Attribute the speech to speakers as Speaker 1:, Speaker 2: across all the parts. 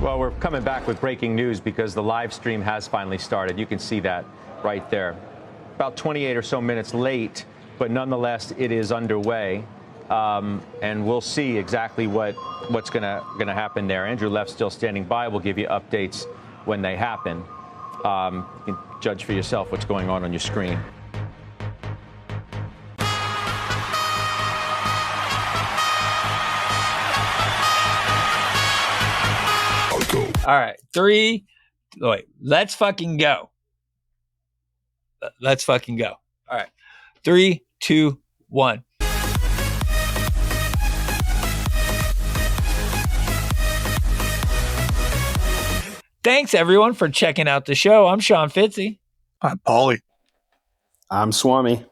Speaker 1: Well, we're coming back with breaking news because the live stream has finally started. You can see that right there. About 28 or so minutes late, but nonetheless, it is underway. And we'll see exactly what's gonna happen there. Andrew Left's still standing by. We'll give you updates when they happen. You can judge for yourself what's going on your screen.
Speaker 2: All right, let's fucking go. Let's fucking go. All right, 3, 2, 1. Thanks everyone for checking out the show. I'm Shaun Fitzy.
Speaker 3: I'm Paulie.
Speaker 4: I'm Swami.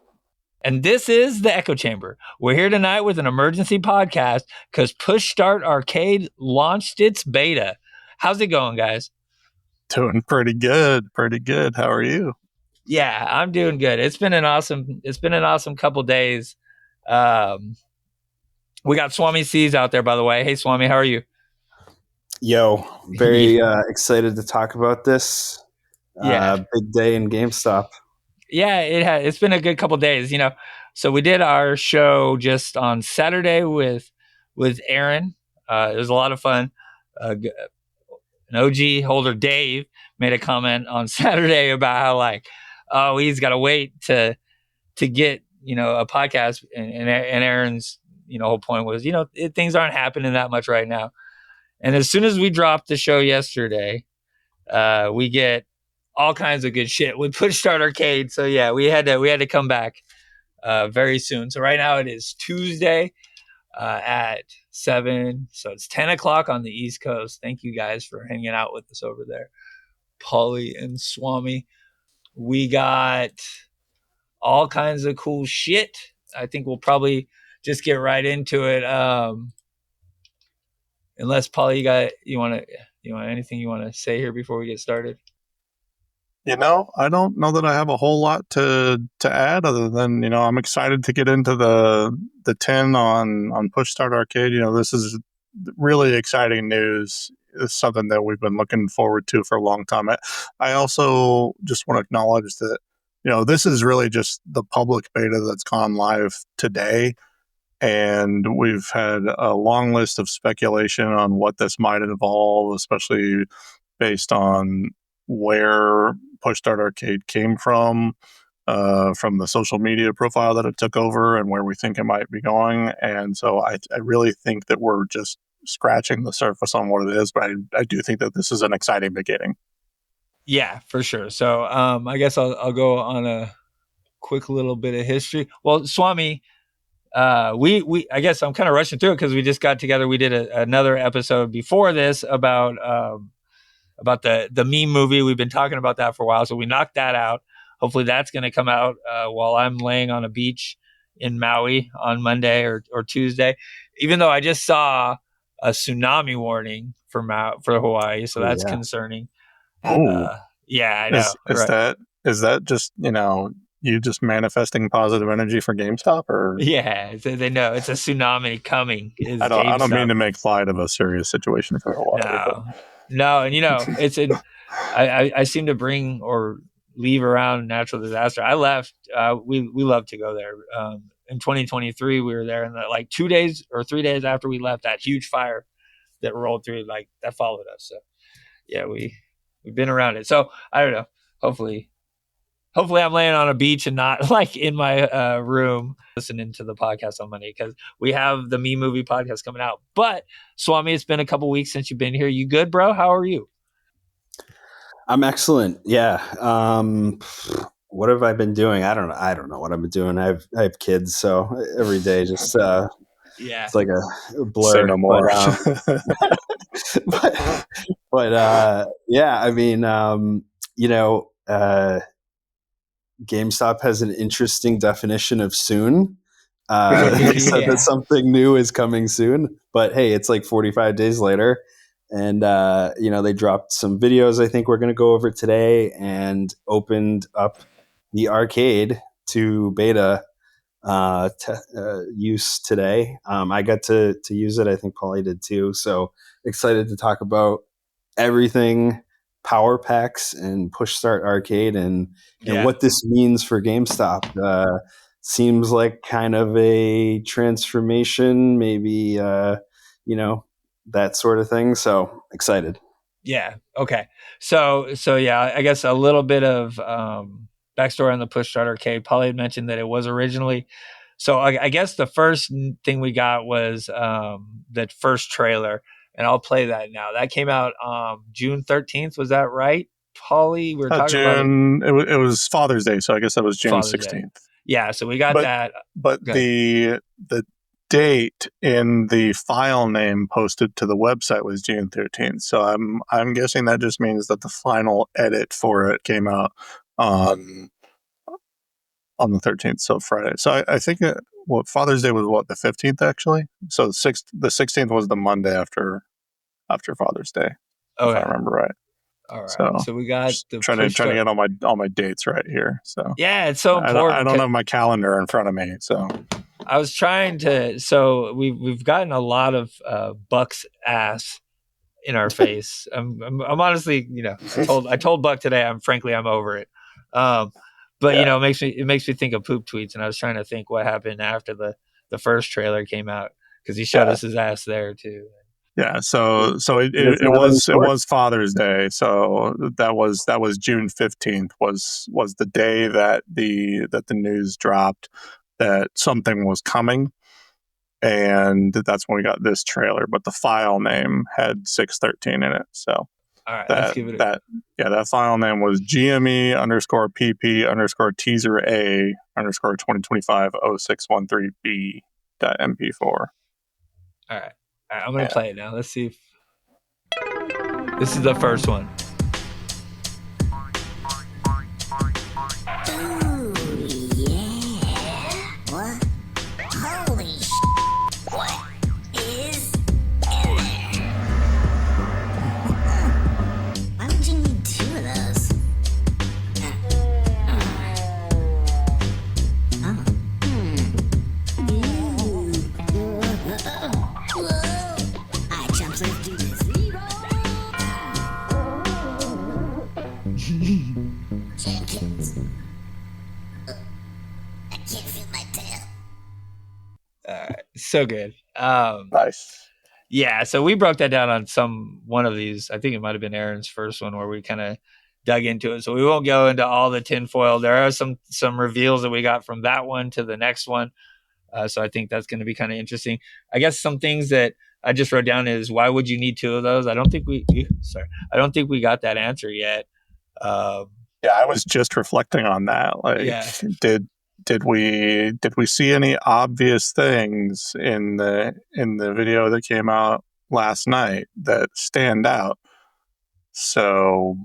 Speaker 2: And this is the Echo Chamber. We're here tonight with an emergency podcast because Push Start Arcade launched its beta. How's it going, guys?
Speaker 3: Doing pretty good. How are you?
Speaker 2: Yeah, I'm doing good. It's been an awesome couple days. We got Swami C's out there, by the way. Hey, Swami, how are you?
Speaker 4: Yo, very excited to talk about this. Big day in GameStop.
Speaker 2: Yeah, it's been a good couple days, So we did our show just on Saturday with Aaron. It was a lot of fun. An OG holder, Dave, made a comment on Saturday about how he's got to wait to get a podcast, and Aaron's whole point was things aren't happening that much right now. And as soon as we dropped the show yesterday, we get all kinds of good shit with Push Start Arcade. So yeah, we had to come back very soon. So right now it is Tuesday at 7, so it's 10 o'clock on the East Coast. Thank you guys for hanging out with us over there, Paulie and Swami. We got all kinds of cool shit. I think we'll probably just get right into it. Unless Paulie, you want anything you want to say here before we get started?
Speaker 3: I don't know that I have a whole lot to add other than, I'm excited to get into the 10 on Push Start Arcade. This is really exciting news. It's something that we've been looking forward to for a long time. I also just want to acknowledge that, this is really just the public beta that's gone live today. And we've had a long list of speculation on what this might involve, especially based on where Push Start Arcade came from the social media profile that it took over and where we think it might be going. And so I really think that we're just scratching the surface on what it is, but I do think that this is an exciting beginning.
Speaker 2: Yeah, for sure. So I guess I'll go on a quick little bit of history. Well, Swami, we I guess I'm kind of rushing through it because we just got together. We did another episode before this about the meme movie. We've been talking about that for a while, so we knocked that out. Hopefully that's going to come out while I'm laying on a beach in Maui on Monday or Tuesday, even though I just saw a tsunami warning for Hawaii, so that's concerning. Yeah, I know.
Speaker 3: Is that just you just manifesting positive energy for GameStop, or
Speaker 2: yeah, they know it's a tsunami coming.
Speaker 3: I don't mean to make light of a serious situation for Hawaii.
Speaker 2: No, and it's I seem to bring or leave around natural disaster. I left. We love to go there. In 2023, we were there, and 2 days or 3 days after we left, that huge fire that rolled through, that followed us. So yeah, we've been around it. So I don't know. Hopefully I'm laying on a beach and not in my room listening to the podcast on Monday, because we have the Me Movie podcast coming out. But Swami, it's been a couple weeks since you've been here. You good, bro? How are you?
Speaker 4: I'm excellent. Yeah. What have I been doing? I don't know what I've been doing. I have kids, so every day just it's like a blur.
Speaker 3: Say no more.
Speaker 4: But yeah, I mean, GameStop has an interesting definition of soon. They said that something new is coming soon, but hey, it's 45 days later. And, they dropped some videos I think we're going to go over today, and opened up the arcade to beta use today. I got to use it. I think Paulie did too. So excited to talk about everything power packs and push start arcade and what this means for GameStop. Seems like kind of a transformation, maybe, that sort of thing. So excited.
Speaker 2: Yeah. Okay. So yeah, I guess a little bit of backstory on the push start arcade. Paulie had mentioned that it was originally. So I guess the first thing we got was that first trailer, and I'll play that now. That came out June 13th. Was that right, Paulie? We were talking about
Speaker 3: June. It was Father's Day, so I guess that was June 16th.
Speaker 2: Yeah. So we got that.
Speaker 3: But the date in the file name posted to the website was June 13th. So I'm guessing that just means that the final edit for it came out on the 13th, so Friday. So I think Father's Day was the 15th actually. So the 16th was the Monday after Father's Day, if I remember right.
Speaker 2: All right. So we got the
Speaker 3: trying to get all my dates right here. So
Speaker 2: yeah, it's so important.
Speaker 3: I don't have my calendar in front of me, so
Speaker 2: I was trying to. So we've gotten a lot of Buck's ass in our face. I'm honestly, I told Buck today. I'm over it. But it makes me think of poop tweets, and I was trying to think what happened after the first trailer came out, because he showed us his ass there too.
Speaker 3: Yeah, so it was Father's Day. So that was June 15th was the day that the news dropped that something was coming, and that's when we got this trailer. But the file name had 613 in it. So
Speaker 2: all right, let's give it
Speaker 3: that file name was GME_PP_teaser A_2025 0613B.mp4.
Speaker 2: All right, I'm gonna play it now. Let's see if this is the first one. So good.
Speaker 3: Nice.
Speaker 2: Yeah, so we broke that down on one of these. I think it might have been Aaron's first one, where we kind of dug into it. So we won't go into all the tinfoil. There are some reveals that we got from that one to the next one. So I think that's going to be kind of interesting. I guess some things that I just wrote down is, why would you need two of those? I don't think we got that answer yet.
Speaker 3: Yeah, I was just reflecting on that. Did we see any obvious things in the video that came out last night that stand out? So,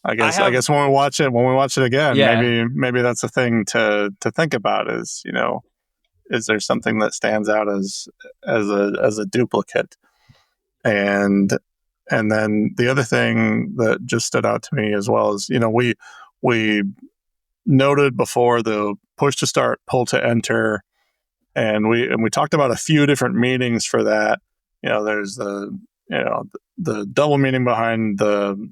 Speaker 3: I guess when we watch it again, maybe that's a thing to think about. Is there something that stands out as a duplicate? And then the other thing that just stood out to me as well is, we noted before the push to start, pull to enter, and we talked about a few different meanings for that. There's the double meaning behind the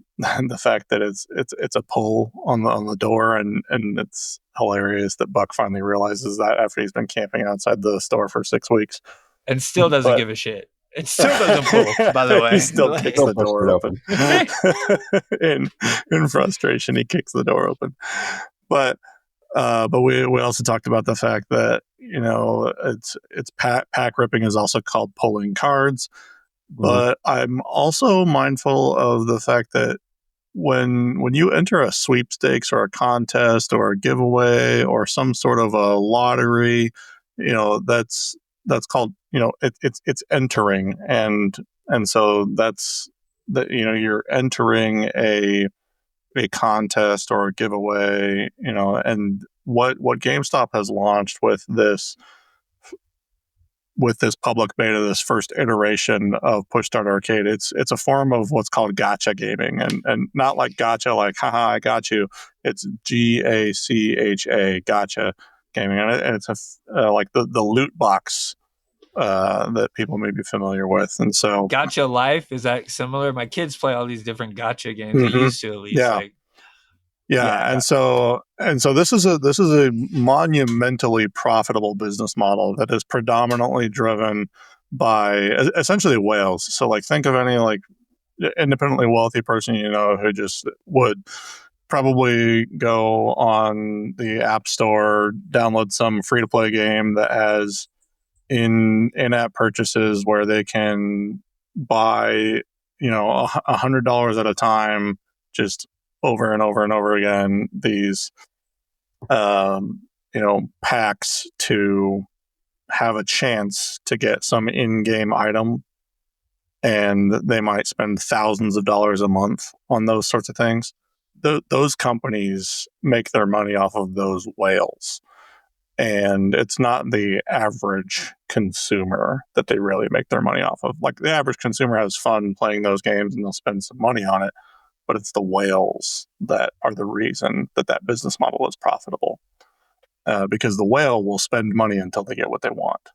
Speaker 3: fact that it's a pull on the door, and it's hilarious that Buck finally realizes that after he's been camping outside the store for 6 weeks
Speaker 2: and still doesn't give a shit. It still doesn't pull, by the way.
Speaker 3: He still kicks the door open. In frustration, he kicks the door open. But we also talked about the fact that it's pack ripping is also called pulling cards. But I'm also mindful of the fact that when you enter a sweepstakes or a contest or a giveaway or some sort of a lottery, that's called it's entering, and so that's that you're entering a contest or a giveaway, and what GameStop has launched with this public beta, this first iteration of Push Start Arcade, it's a form of what's called gacha gaming, and not like gacha like haha I got you. It's GACHA, gacha gaming, and it's like the loot box that people may be familiar with. And so,
Speaker 2: Gacha Life, is that similar? My kids play all these different gacha games. They
Speaker 3: Mhm.
Speaker 2: used to, at least.
Speaker 3: Yeah.
Speaker 2: Like,
Speaker 3: Yeah, and so this is a monumentally profitable business model that is predominantly driven by essentially whales. So like think of any like independently wealthy person you know who just would probably go on the App Store, download some free to play game that has in-app purchases where they can buy, you know, $100 at a time, just over and over and over again, these you know, packs to have a chance to get some in-game item, and they might spend thousands of dollars a month on those sorts of things. Those companies make their money off of those whales, and it's not the average consumer that they really make their money off of. Like the average consumer has fun playing those games and they'll spend some money on it, but it's the whales that are the reason that that business model is profitable. Because the whale will spend money until they get what they want.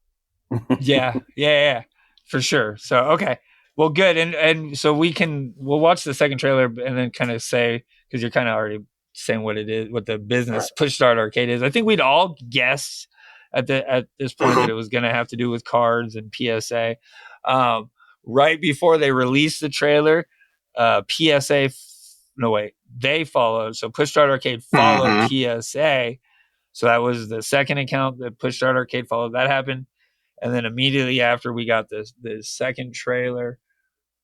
Speaker 2: yeah, for sure. So okay, well, good, and so we'll watch the second trailer and then kind of say, because you're kind of already saying what it is, what the business Push Start Arcade is. I think we'd all guessed at this point that it was going to have to do with cards and PSA. Right before they released the trailer, PSA. No wait, they followed. So Push Start Arcade followed PSA. So that was the second account that Push Start Arcade followed. That happened. And then immediately after, we got the second trailer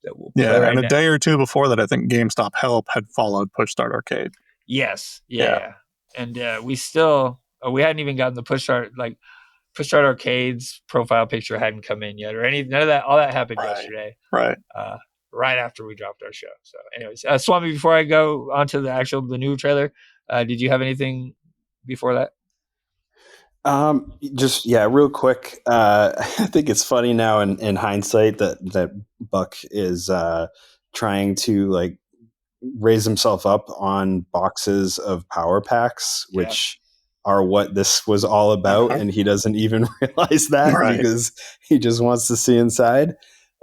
Speaker 2: that we'll play right
Speaker 3: and a
Speaker 2: now.
Speaker 3: day or two before that, I think GameStop Help had followed Push Start Arcade.
Speaker 2: Yes, yeah. And we still we hadn't even gotten the Push Start Arcade's profile picture hadn't come in yet, or none of that. All that happened yesterday,
Speaker 3: right?
Speaker 2: Right after we dropped our show. So, anyways, Swami, before I go on to the new trailer, did you have anything before that?
Speaker 4: Just real quick. I think it's funny now in hindsight that Buck is trying to like raise himself up on boxes of power packs, which are what this was all about, and he doesn't even realize that because he just wants to see inside.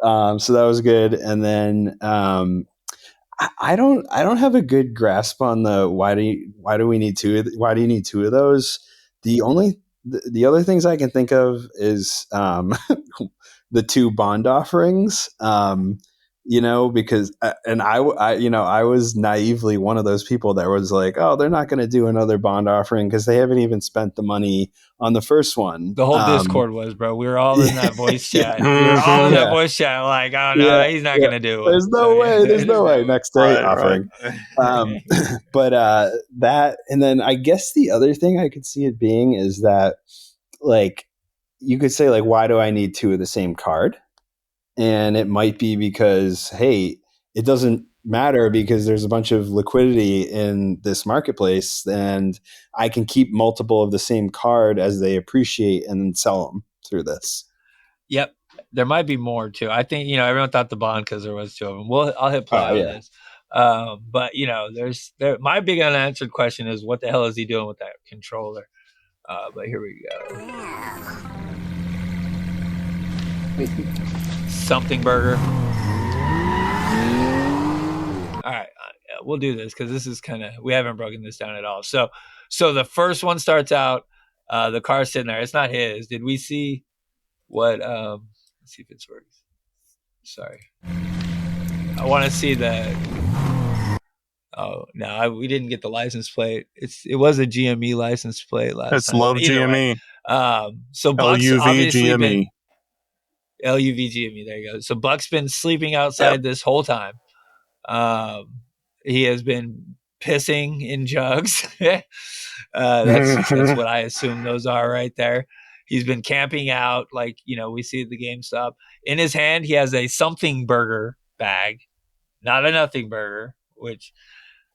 Speaker 4: So that was good, and then I don't have a good grasp on the why do you need two of those. The other things I can think of is the two bond offerings, because I was naively one of those people that was like, oh, they're not going to do another bond offering because they haven't even spent the money on the first one.
Speaker 2: The whole Discord was, bro. We were all in that voice chat. We were all in that voice chat like, oh, no, he's not going to do it.
Speaker 4: There's no way. Next day offering. But that, and then I guess the other thing I could see it being is that, like, you could say, like, why do I need two of the same card? And it might be because, hey, it doesn't matter because there's a bunch of liquidity in this marketplace and I can keep multiple of the same card as they appreciate and then sell them through this.
Speaker 2: Yep. There might be more too. I think, everyone thought the bond because there was two of them. I'll hit play on this. But my big unanswered question is what the hell is he doing with that controller? But here we go. Something burger. All right, we'll do this because this is we haven't broken this down at all. So the first one starts out, the car's sitting there. It's not his. Did we see what? Let's see if it works. Sorry, I want to see the. Oh no, we didn't get the license plate. It was a GME license plate last time.
Speaker 3: It's Love GME.
Speaker 2: So Buck's obviously
Speaker 3: GME.
Speaker 2: been LUV GME. There you go. So Buck's been sleeping outside this whole time. He has been pissing in jugs. That's what I assume those are right there. He's been camping out, like we see at the GameStop. In his hand, he has a something burger bag, not a nothing burger, which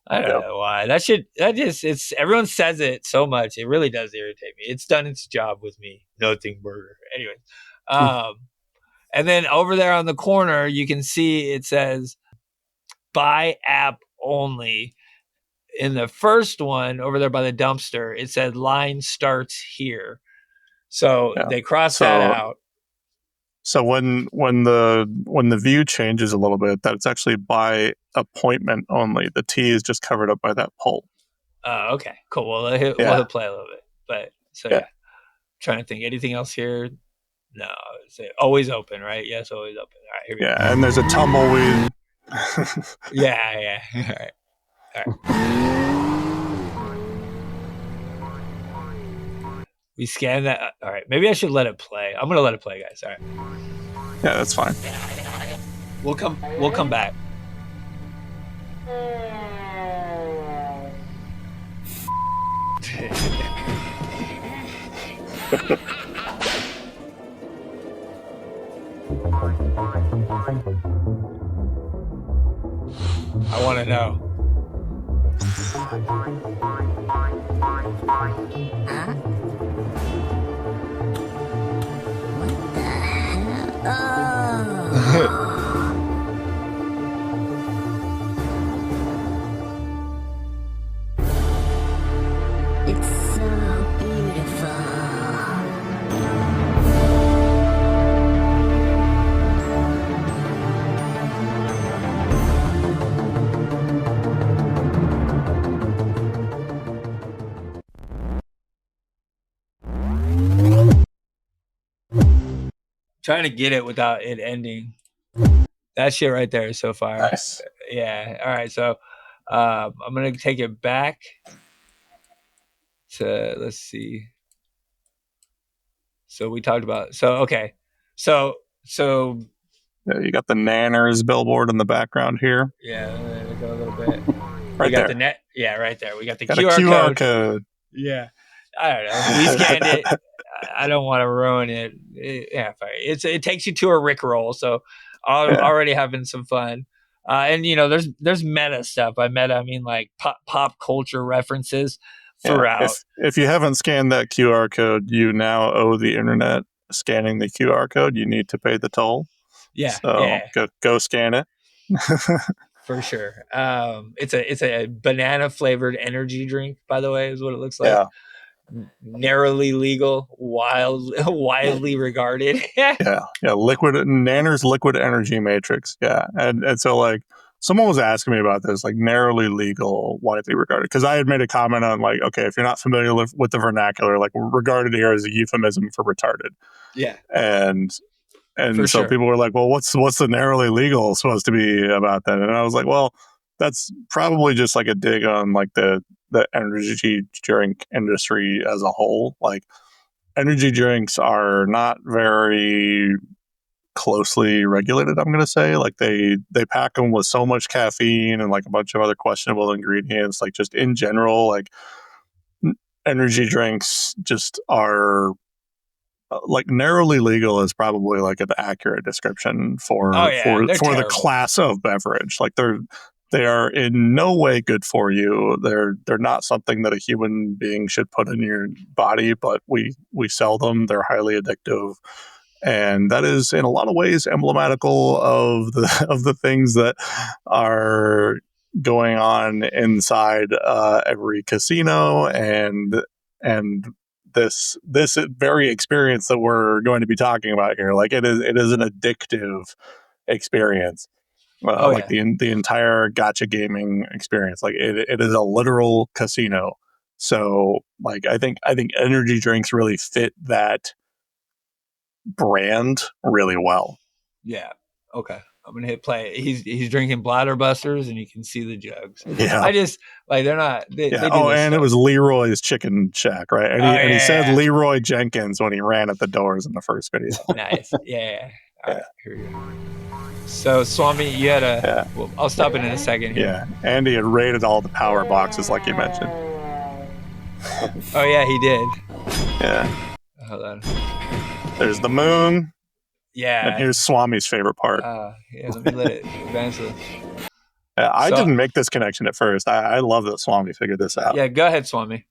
Speaker 2: I don't know why. Everyone says it so much. It really does irritate me. It's done its job with me. Nothing burger. Anyway. And then over there on the corner, you can see it says buy app only. In the first one over there by the dumpster, it said line starts here. So they crossed that out.
Speaker 3: So when the view changes a little bit, that's actually by appointment only. The T is just covered up by that poll.
Speaker 2: Oh, okay, cool. Well, we'll hit play a little bit, but trying to think. Anything else here? No, it's always open, right? Yes, always open. All right, here we go.
Speaker 3: And there's a tumbleweed.
Speaker 2: Yeah. All right. We scan that. All right, maybe I should let it play. I'm gonna let it play, guys. All right.
Speaker 3: Yeah, that's fine.
Speaker 2: We'll come back. I want to know.
Speaker 5: It's so beautiful.
Speaker 2: Trying to get it without it ending. That shit right there is so fire.
Speaker 3: Nice.
Speaker 2: Yeah. All right. So I'm gonna take it back to, let's see. So we talked about, okay. So
Speaker 3: Yeah, you got the Nanners billboard in the background here.
Speaker 2: yeah, let me go a little bit.
Speaker 3: Right
Speaker 2: we got
Speaker 3: there.
Speaker 2: the net. Yeah, right there. We got the
Speaker 3: Got
Speaker 2: QR,
Speaker 3: a QR
Speaker 2: code.
Speaker 3: code.
Speaker 2: Yeah. I don't know. We scanned it. I don't want to ruin it. Fine. It takes you to a Rickroll, so already having some fun. And there's meta stuff. By meta, I mean like pop culture references throughout.
Speaker 3: Yeah, if you haven't scanned that QR code, you now owe the internet scanning the QR code. You need to pay the toll.
Speaker 2: Yeah.
Speaker 3: So go scan it.
Speaker 2: For sure. It's a banana flavored energy drink, by the way, is what it looks like.
Speaker 3: Yeah.
Speaker 2: Narrowly legal, widely regarded.
Speaker 3: Yeah. Nanner's liquid energy matrix. Yeah. And so like someone was asking me about this, like narrowly legal, widely regarded. Because I had made a comment on like, okay, if you're not familiar with the vernacular, like regarded here as a euphemism for retarded.
Speaker 2: Yeah.
Speaker 3: And
Speaker 2: For
Speaker 3: so
Speaker 2: sure.
Speaker 3: people were like, well, what's the narrowly legal supposed to be about that? And I was like, well, that's probably just like a dig on like the energy drink industry as a whole. Like energy drinks are not very closely regulated, I'm going to say. Like they pack them with so much caffeine and like a bunch of other questionable ingredients. Like just in general, like energy drinks just are like narrowly legal is probably like an accurate description for the class of beverage. Like they are in no way good for you. They're not something that a human being should put in your body, but we sell them. They're highly addictive. And that is in a lot of ways emblematical of the things that are going on inside every casino and this very experience that we're going to be talking about here. Like it is an addictive experience. The entire gacha gaming experience. Like it is a literal casino. So like I think energy drinks really fit that brand really well.
Speaker 2: Yeah. Okay. I'm gonna hit play. He's drinking bladder busters, and you can see the jugs.
Speaker 3: Yeah.
Speaker 2: I just like they're not. They do
Speaker 3: and
Speaker 2: stuff.
Speaker 3: It was Leroy's Chicken Shack, right? And he said Leroy Jenkins when he ran at the doors in the first video.
Speaker 2: Nice. Yeah. All right. Here we go. So Swami, you had a. Yeah. Well, I'll stop in a second here.
Speaker 3: Yeah. Andy had raided all the power boxes, like you mentioned.
Speaker 2: Oh yeah, he did.
Speaker 3: Yeah.
Speaker 2: Hold on.
Speaker 3: There's the moon.
Speaker 2: Yeah.
Speaker 3: And here's Swami's favorite part.
Speaker 2: Let me let it advance.
Speaker 3: I didn't make this connection at first. I love that Swami figured this out.
Speaker 2: Yeah, go ahead, Swami.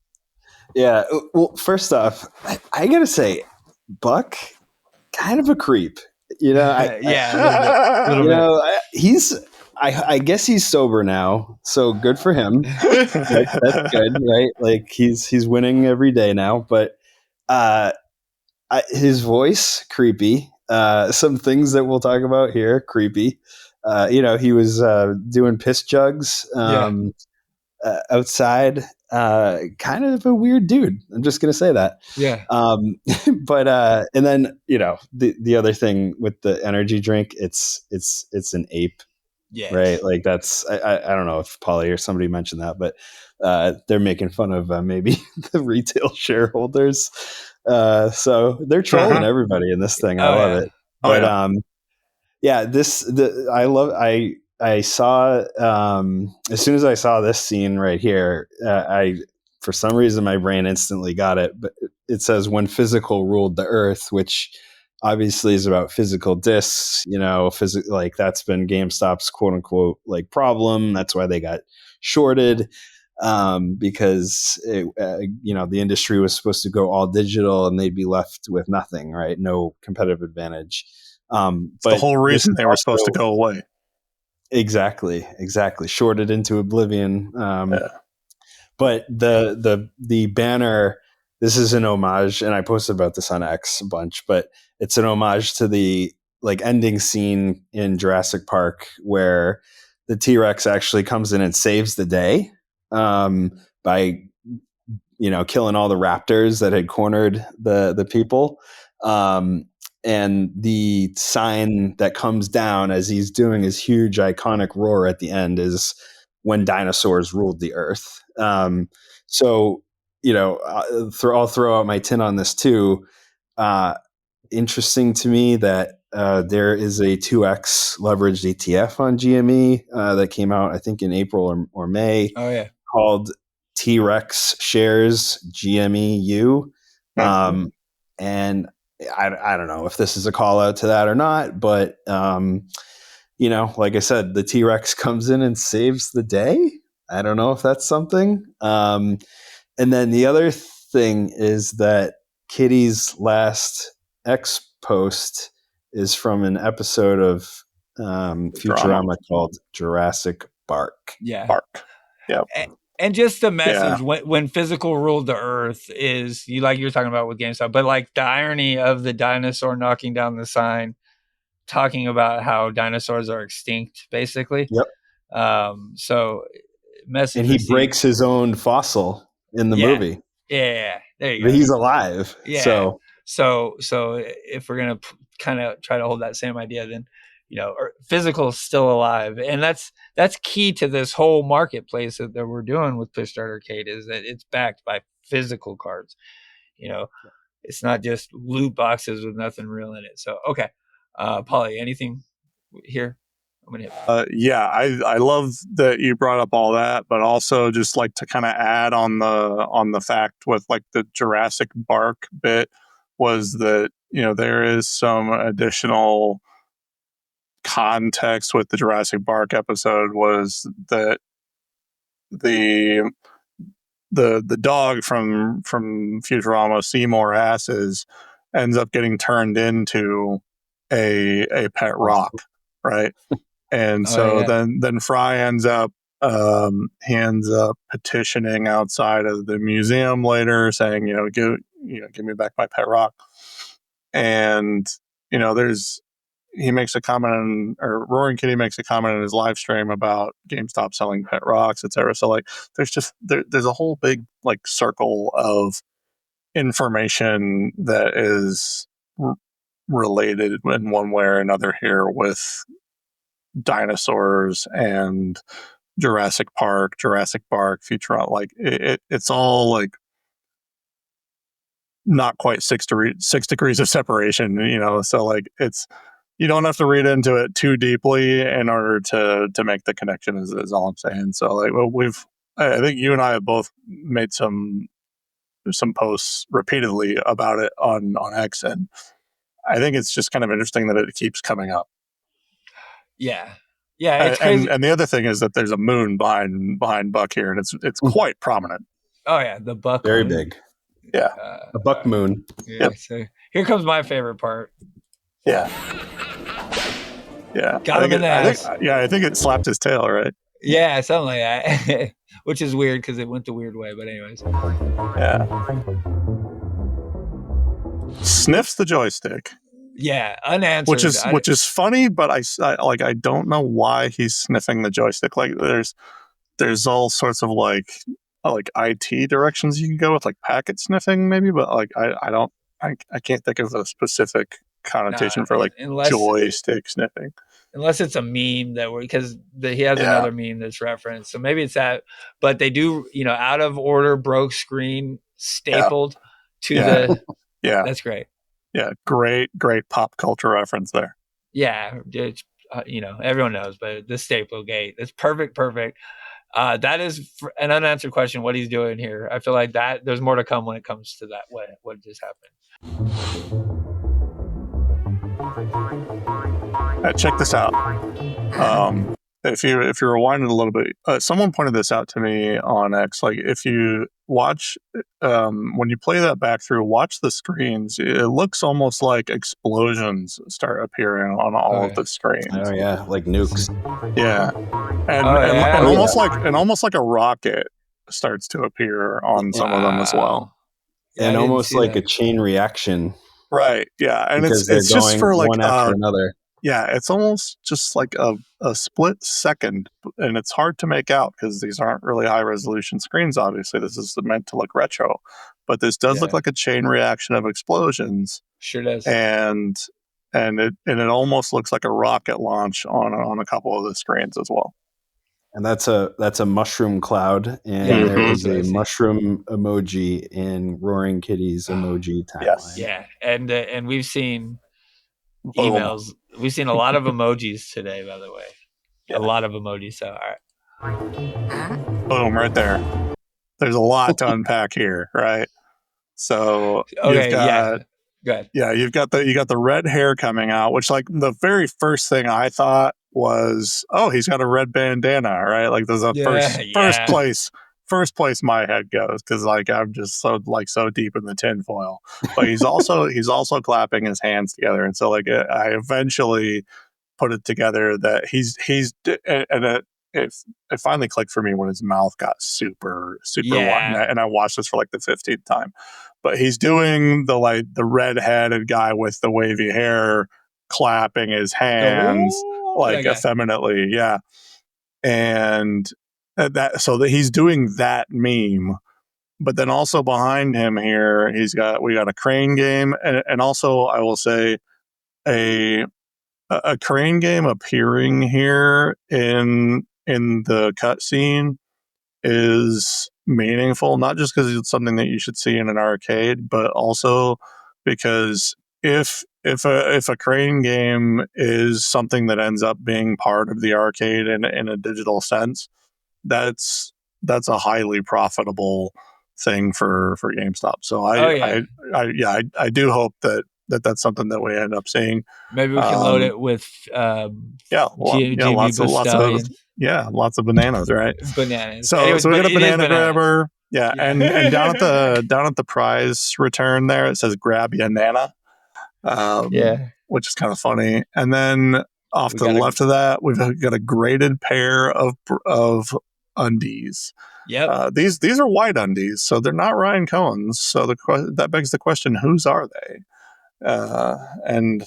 Speaker 4: Yeah. Well, first off, I gotta say, Buck, kind of a creep. You know,
Speaker 2: a little bit.
Speaker 4: He's. I guess he's sober now, so good for him. That's good, right? Like he's winning every day now. But his voice creepy. some things that we'll talk about here. Creepy. He was doing piss jugs outside. Kind of a weird dude. I'm just gonna say that.
Speaker 2: Yeah.
Speaker 4: But and then the other thing with the energy drink, it's an ape.
Speaker 2: Yes.
Speaker 4: Right. Like that's, I don't know if Paulie or somebody mentioned that, but they're making fun of maybe the retail shareholders. So they're trolling everybody in this thing. I love it. But I saw, as soon as I saw this scene right here, for some reason, my brain instantly got it, but it says when physical ruled the earth, which obviously is about physical discs, like that's been GameStop's quote unquote like problem. That's why they got shorted, because the industry was supposed to go all digital and they'd be left with nothing, right? No competitive advantage. But
Speaker 3: the whole reason they were supposed to go away.
Speaker 4: Exactly. Shorted into oblivion. But the banner, this is an homage, and I posted about this on X a bunch, but it's an homage to the like ending scene in Jurassic Park where the T-Rex actually comes in and saves the day by killing all the raptors that had cornered the people. And the sign that comes down as he's doing his huge iconic roar at the end is when dinosaurs ruled the earth. So I'll throw out my tin on this too. Interesting to me that there is a 2x leveraged ETF on GME that came out, I think, in April or May.
Speaker 2: Oh yeah,
Speaker 4: called T-Rex Shares GMEU. And I don't know if this is a call out to that or not, but like I said, the T-Rex comes in and saves the day. I don't know if that's something. And then the other thing is that Kitty's last X post is from an episode of Futurama called Jurassic Park.
Speaker 2: Yeah.
Speaker 3: Park. Yeah.
Speaker 2: And just the message when physical ruled the earth is like you're talking about with GameStop, but like the irony of the dinosaur knocking down the sign, talking about how dinosaurs are extinct, basically.
Speaker 4: Yep.
Speaker 2: So message.
Speaker 4: And he breaks his own fossil in the movie.
Speaker 2: Yeah. There you
Speaker 4: But
Speaker 2: go.
Speaker 4: he's alive.
Speaker 2: Yeah. So if we're gonna kind of try to hold that same idea, then physical is still alive, and that's key to this whole marketplace that we're doing with Push Start Arcade, is that it's backed by physical cards. It's not just loot boxes with nothing real in it. So okay, Paulie, anything here? I'm gonna hit.
Speaker 3: I love that you brought up all that, but also just like to kind of add on the fact with like the Jurassic Park bit was that there is some additional context with the Jurassic Park episode, was that the dog from Futurama, Seymour Asses, ends up getting turned into a pet rock, right? And then Fry ends up petitioning outside of the museum later, saying, give me back my pet rock. And he makes a comment or Roaring Kitty makes a comment in his live stream about GameStop selling pet rocks, etc. So like, there's a whole big like circle of information that is related in one way or another here with dinosaurs and Jurassic Park, Futurama. Like it's all like not quite 6 degrees of separation, So like you don't have to read into it too deeply in order to make the connection. Is all I'm saying. So like, I think you and I have both made some posts repeatedly about it on X, and I think it's just kind of interesting that it keeps coming up.
Speaker 2: Yeah, it's crazy.
Speaker 3: And the other thing is that there's a moon behind Buck here, and it's quite prominent.
Speaker 2: Oh yeah, the Buck.
Speaker 4: Very
Speaker 2: moon.
Speaker 4: big.
Speaker 3: Yeah,
Speaker 4: a buck moon.
Speaker 2: Yeah. Yep. So here comes my favorite part.
Speaker 3: Yeah.
Speaker 2: Got him in the ass.
Speaker 3: I think it slapped his tail, right?
Speaker 2: Yeah, something like that. Which is weird because it went the weird way. But anyways.
Speaker 3: Yeah. Sniffs the joystick.
Speaker 2: Yeah, unanswered.
Speaker 3: which is funny, but I don't know why he's sniffing the joystick. Like there's all sorts of like IT directions you can go with, like packet sniffing maybe, but like I can't think of a specific connotation for like joystick sniffing.
Speaker 2: Unless it's a meme that because he has another meme that's referenced. So maybe it's that, but they do, out of order, broke screen, stapled to the.
Speaker 3: Yeah.
Speaker 2: That's great.
Speaker 3: Yeah. Great pop culture reference there.
Speaker 2: Yeah. It's, everyone knows, but the staple gate, it's perfect. That is an unanswered question. What he's doing here. I feel like that there's more to come when it comes to that. What just happened.
Speaker 3: Check this out. If you rewind it a little bit, someone pointed this out to me on X. Like if you watch, when you play that back through, watch the screens. It looks almost like explosions start appearing on all of the screens.
Speaker 4: Oh yeah, like nukes.
Speaker 3: Yeah, and almost like a rocket starts to appear on some of them as well,
Speaker 4: and almost like a chain reaction.
Speaker 3: Right. Yeah, and it's just for like
Speaker 4: one after another.
Speaker 3: Yeah, it's almost just like a split second, and it's hard to make out because these aren't really high resolution screens. Obviously, this is meant to look retro, but this does look like a chain reaction of explosions.
Speaker 2: Sure does.
Speaker 3: And it almost looks like a rocket launch on a couple of the screens as well.
Speaker 4: And that's a mushroom cloud, and there is a mushroom emoji in Roaring Kitty's emoji timeline.
Speaker 3: Yes.
Speaker 2: Yeah, and we've seen emails. We've seen a lot of emojis today, by the way. A lot of emojis. So, all
Speaker 3: right. Boom, right there. There's a lot to unpack here, right? So you've got,
Speaker 2: Good.
Speaker 3: Yeah, you got the red hair coming out, which like the very first thing I thought was, oh, he's got a red bandana, right? Like there's a first place my head goes because like I'm just so deep in the tinfoil. But he's also clapping his hands together, and so like I eventually put it together that he's and it finally clicked for me when his mouth got super wide, and I watched this for like the 15th time. But he's doing the red-headed guy with the wavy hair clapping his hands effeminately, yeah. And so that he's doing that meme, but then also behind him here, we got a crane game, and also I will say a crane game appearing here in the cutscene is meaningful, not just because it's something that you should see in an arcade, but also because if a crane game is something that ends up being part of the arcade in a digital sense, that's a highly profitable thing for GameStop. So I do hope that's something that we end up seeing.
Speaker 2: Maybe we can load it with
Speaker 3: lots of bananas, right?
Speaker 2: Bananas.
Speaker 3: So we got a banana grabber. Yeah, and down at the prize return there, it says grab your nana. Which is kind of funny. And then off to the left of that, we've got a graded pair of undies.
Speaker 2: Yep.
Speaker 3: These are white undies, so they're not Ryan Cohen's. So that begs the question: whose are they? And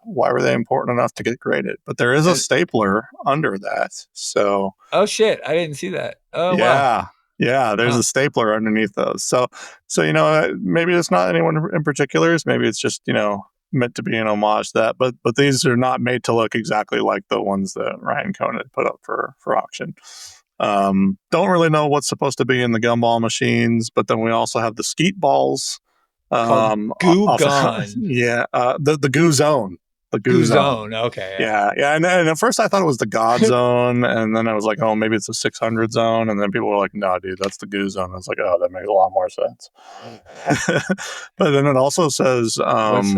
Speaker 3: why were they important enough to get graded? But there is a stapler under that. So
Speaker 2: oh shit, I didn't see that. Oh
Speaker 3: yeah. Wow. Yeah, there's a stapler underneath those. So maybe it's not anyone in particular. Maybe it's just meant to be an homage to that. But these are not made to look exactly like the ones that Ryan Cohen had put up for auction. Don't really know what's supposed to be in the gumball machines, but then we also have the skeet balls.
Speaker 2: Goo Gone.
Speaker 3: The Goo Zone. The Goo Zone.
Speaker 2: Okay.
Speaker 3: Yeah. And at first I thought it was the God Zone, and then I was like, oh, maybe it's the 600 Zone, and then people were like, no, dude, that's the Goo Zone. I was like, oh, that makes a lot more sense. But then it also says on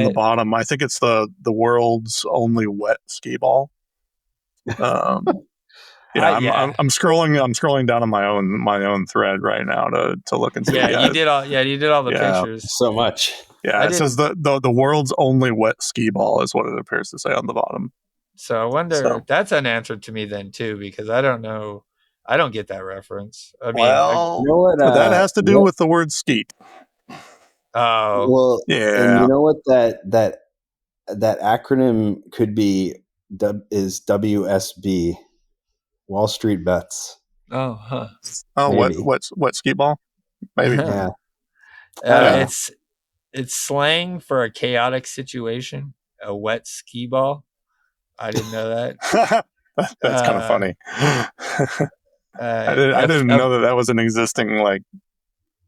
Speaker 3: the bottom, I think it's the world's only wet skee ball. I'm scrolling down on my own thread right now to look and see.
Speaker 2: You did all the pictures.
Speaker 4: So much.
Speaker 3: Yeah, it says the world's only wet skee ball is what it appears to say on the bottom.
Speaker 2: So I wonder that's unanswered to me then too, because I don't know. I don't get that reference. I mean,
Speaker 3: that has to do with the word skeet.
Speaker 2: Oh,
Speaker 4: well,
Speaker 3: yeah.
Speaker 4: And you know what that that acronym could be is WSB, Wall Street Bets.
Speaker 2: Oh, huh.
Speaker 3: Oh,
Speaker 4: Maybe.
Speaker 3: what skee ball? Maybe.
Speaker 4: Yeah. I don't know.
Speaker 2: It's slang for a chaotic situation, a wet skee ball. I didn't know that.
Speaker 3: That's kind of funny. I didn't know that was an existing like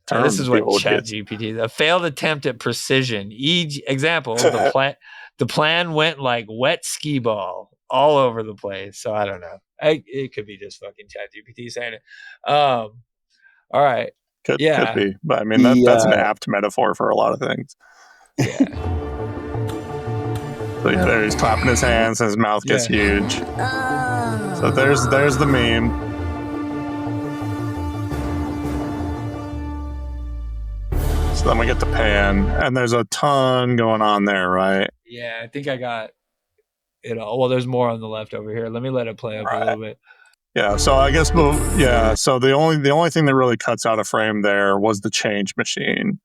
Speaker 3: term.
Speaker 2: This is what
Speaker 3: people would
Speaker 2: Chat
Speaker 3: get.
Speaker 2: GPT. A failed attempt at precision. Example: the plan went like wet skee ball all over the place. So I don't know. It could be just fucking Chat GPT saying it. All right.
Speaker 3: Could be, but I mean that's an apt metaphor for a lot of things.
Speaker 2: Yeah.
Speaker 3: So there he's clapping his hands and his mouth gets huge. So there's the meme. So then we get the pan, and there's a ton going on there, right?
Speaker 2: Yeah, I think I got it all. Well, there's more on the left over here. Let me let it play up a little bit.
Speaker 3: Yeah, so I guess so the only thing that really cuts out of frame there was the change machine.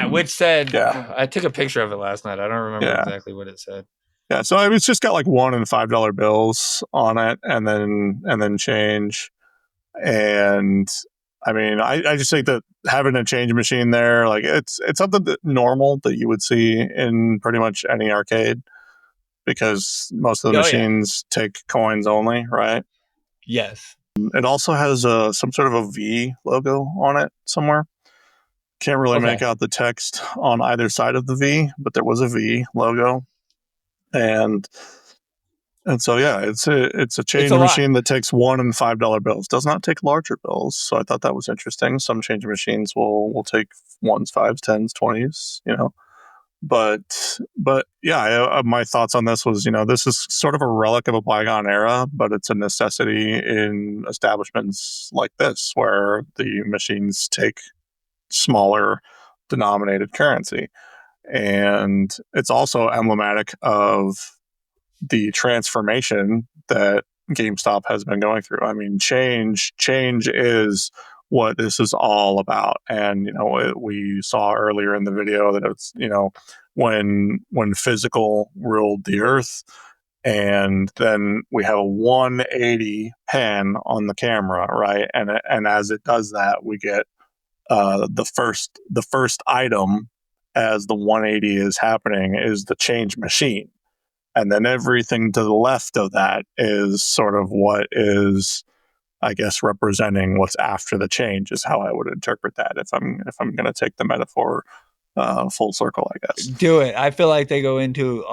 Speaker 2: Which said, I took a picture of it last night. I don't remember exactly what it said.
Speaker 3: Yeah, so it's just got like $1 and $5 bills on it, and then change. And I mean, I just think that having a change machine there, like it's something that normal that you would see in pretty much any arcade, because most of the machines take coins only, right?
Speaker 2: Yes.
Speaker 3: It also has some sort of a V logo on it somewhere. Can't really make out the text on either side of the V, but there was a V logo, and so it's a change machine that takes $1 and $5 bills. Does not take larger bills, so I thought that was interesting. Some change machines will take 1s, 5s, 10s, 20s, But my thoughts on this was, this is sort of a relic of a bygone era, but it's a necessity in establishments like this where the machines take smaller denominated currency. And it's also emblematic of the transformation that GameStop has been going through. I mean, change is what this is all about. And, we saw earlier in the video that it's, when physical ruled the earth, and then we have a 180 pan on the camera, right? And as it does that, we get the first item as the 180 is happening is the change machine. And then everything to the left of that is sort of what is, I guess, representing what's after the change, is how I would interpret that if I'm going to take the metaphor full circle, I guess.
Speaker 2: Do it. I feel like they go into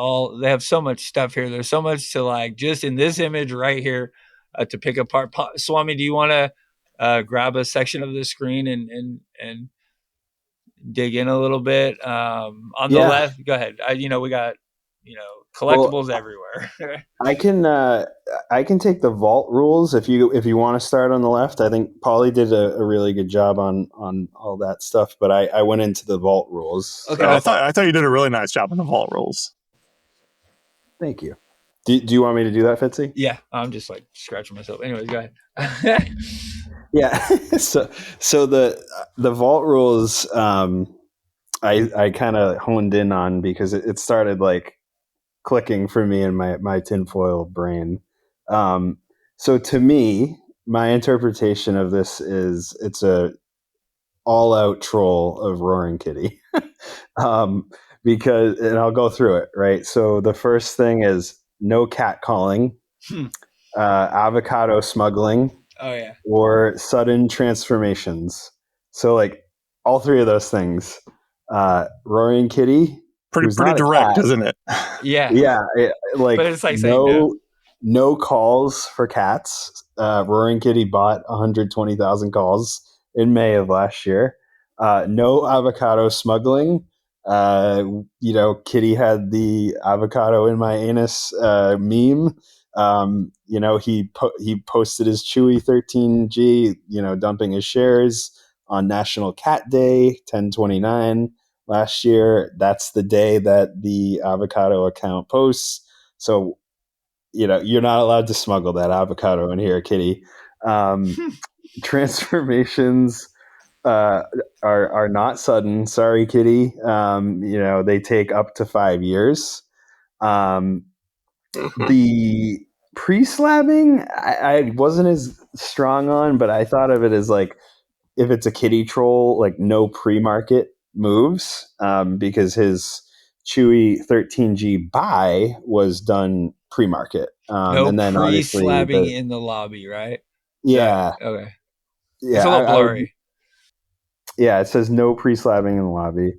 Speaker 2: they have so much stuff here. There's so much to like just in this image right here to pick apart. Swami, do you want to grab a section of the screen and dig in a little bit? On the left, go ahead. We got collectibles everywhere.
Speaker 4: I can take the vault rules if you want to start on the left. I think Paulie did a really good job on all that stuff, but I went into the vault rules.
Speaker 3: Okay, I thought you did a really nice job on the vault rules.
Speaker 4: Thank you. Do you want me to do that, Fitzy?
Speaker 2: Yeah, I'm just like scratching myself. Anyways, go ahead.
Speaker 4: Yeah. So the vault rules I kind of honed in on because it started like clicking for me in my tinfoil brain. So to me, my interpretation of this is it's a all-out troll of Roaring Kitty. Because, and I'll go through it, right? So the first thing is no cat calling, avocado smuggling, or sudden transformations. So like all three of those things, Roaring Kitty,
Speaker 3: pretty direct, isn't it?
Speaker 2: Yeah.
Speaker 4: Like,
Speaker 2: but it's like
Speaker 4: no calls for cats. Roaring Kitty bought 120,000 calls in May of last year. No avocado smuggling. Kitty had the avocado in my anus meme. He posted his Chewy 13G, dumping his shares on National Cat Day, 10/29 last year. That's the day that the avocado account posts. So, you're not allowed to smuggle that avocado in here, Kitty. Transformations are not sudden. Sorry, Kitty. They take up to 5 years. Um, the pre-slabbing, I wasn't as strong on, but I thought of it as like, if it's a kiddie troll, like no pre-market moves, because his Chewy 13G buy was done pre-market.
Speaker 2: No
Speaker 4: And then obviously
Speaker 2: pre-slabbing in the lobby, right?
Speaker 4: yeah,
Speaker 2: Okay.
Speaker 4: yeah,
Speaker 2: It's a little
Speaker 4: I would,
Speaker 2: blurry.
Speaker 4: yeah, it says no pre-slabbing in the lobby.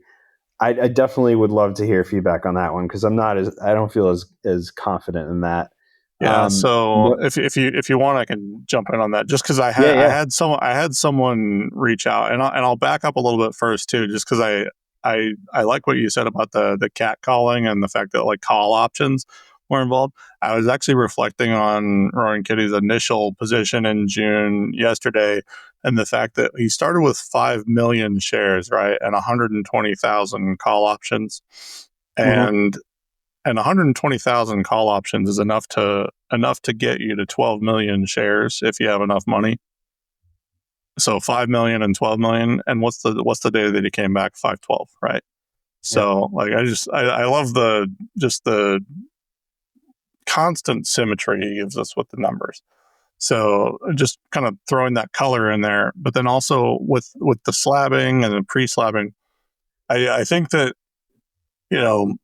Speaker 4: I definitely would love to hear feedback on that one, because I don't feel as confident in that.
Speaker 3: Yeah, so
Speaker 4: What,
Speaker 3: if you want, I can jump in on that. Just because I
Speaker 4: yeah.
Speaker 3: had someone reach out, and I'll back up a little bit first too, just because I like what you said about the cat calling and the fact that like call options were involved. I was actually reflecting on Roaring Kitty's initial position in June yesterday, and the fact that he started with 5 million shares, right, and 120,000 call options, and 120,000 call options is enough to get you to 12 million shares if you have enough money. So 5 million and 12 million, and what's the day that he came back? 512, right? So like I love the constant symmetry he gives us with the numbers. So just kind of throwing that color in there, but then also with the slabbing and the pre-slabbing, I think that, you know,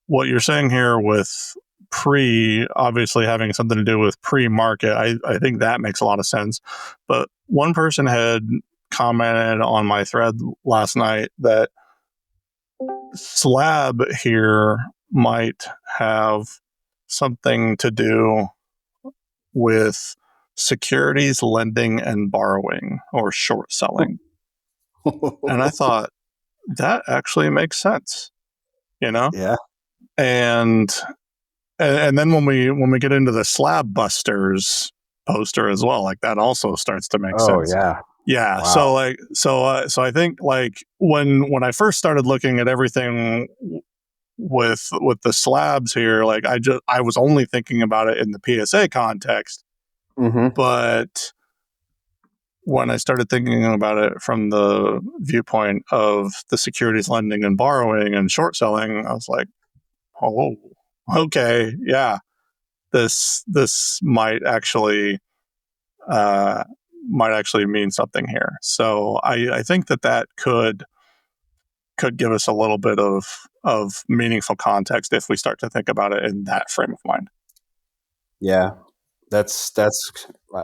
Speaker 3: what you're saying here with pre obviously having something to do with pre-market, I think that makes a lot of sense. But one person had commented on my thread last night that slab here might have something to do with securities lending and borrowing or short selling. And I thought that actually makes sense, you know?
Speaker 4: Yeah.
Speaker 3: And then when we get into the slab busters poster as well, like that also starts to make sense.
Speaker 4: Yeah.
Speaker 3: Yeah.
Speaker 4: Wow.
Speaker 3: So I think like when I first started looking at everything with the slabs here, like I was only thinking about it in the PSA context, but when I started thinking about it from the viewpoint of the securities lending and borrowing and short selling, I was like, oh, okay, yeah, this might actually mean something here. So I think that could give us a little bit of meaningful context if we start to think about it in that frame of mind.
Speaker 4: Yeah, that's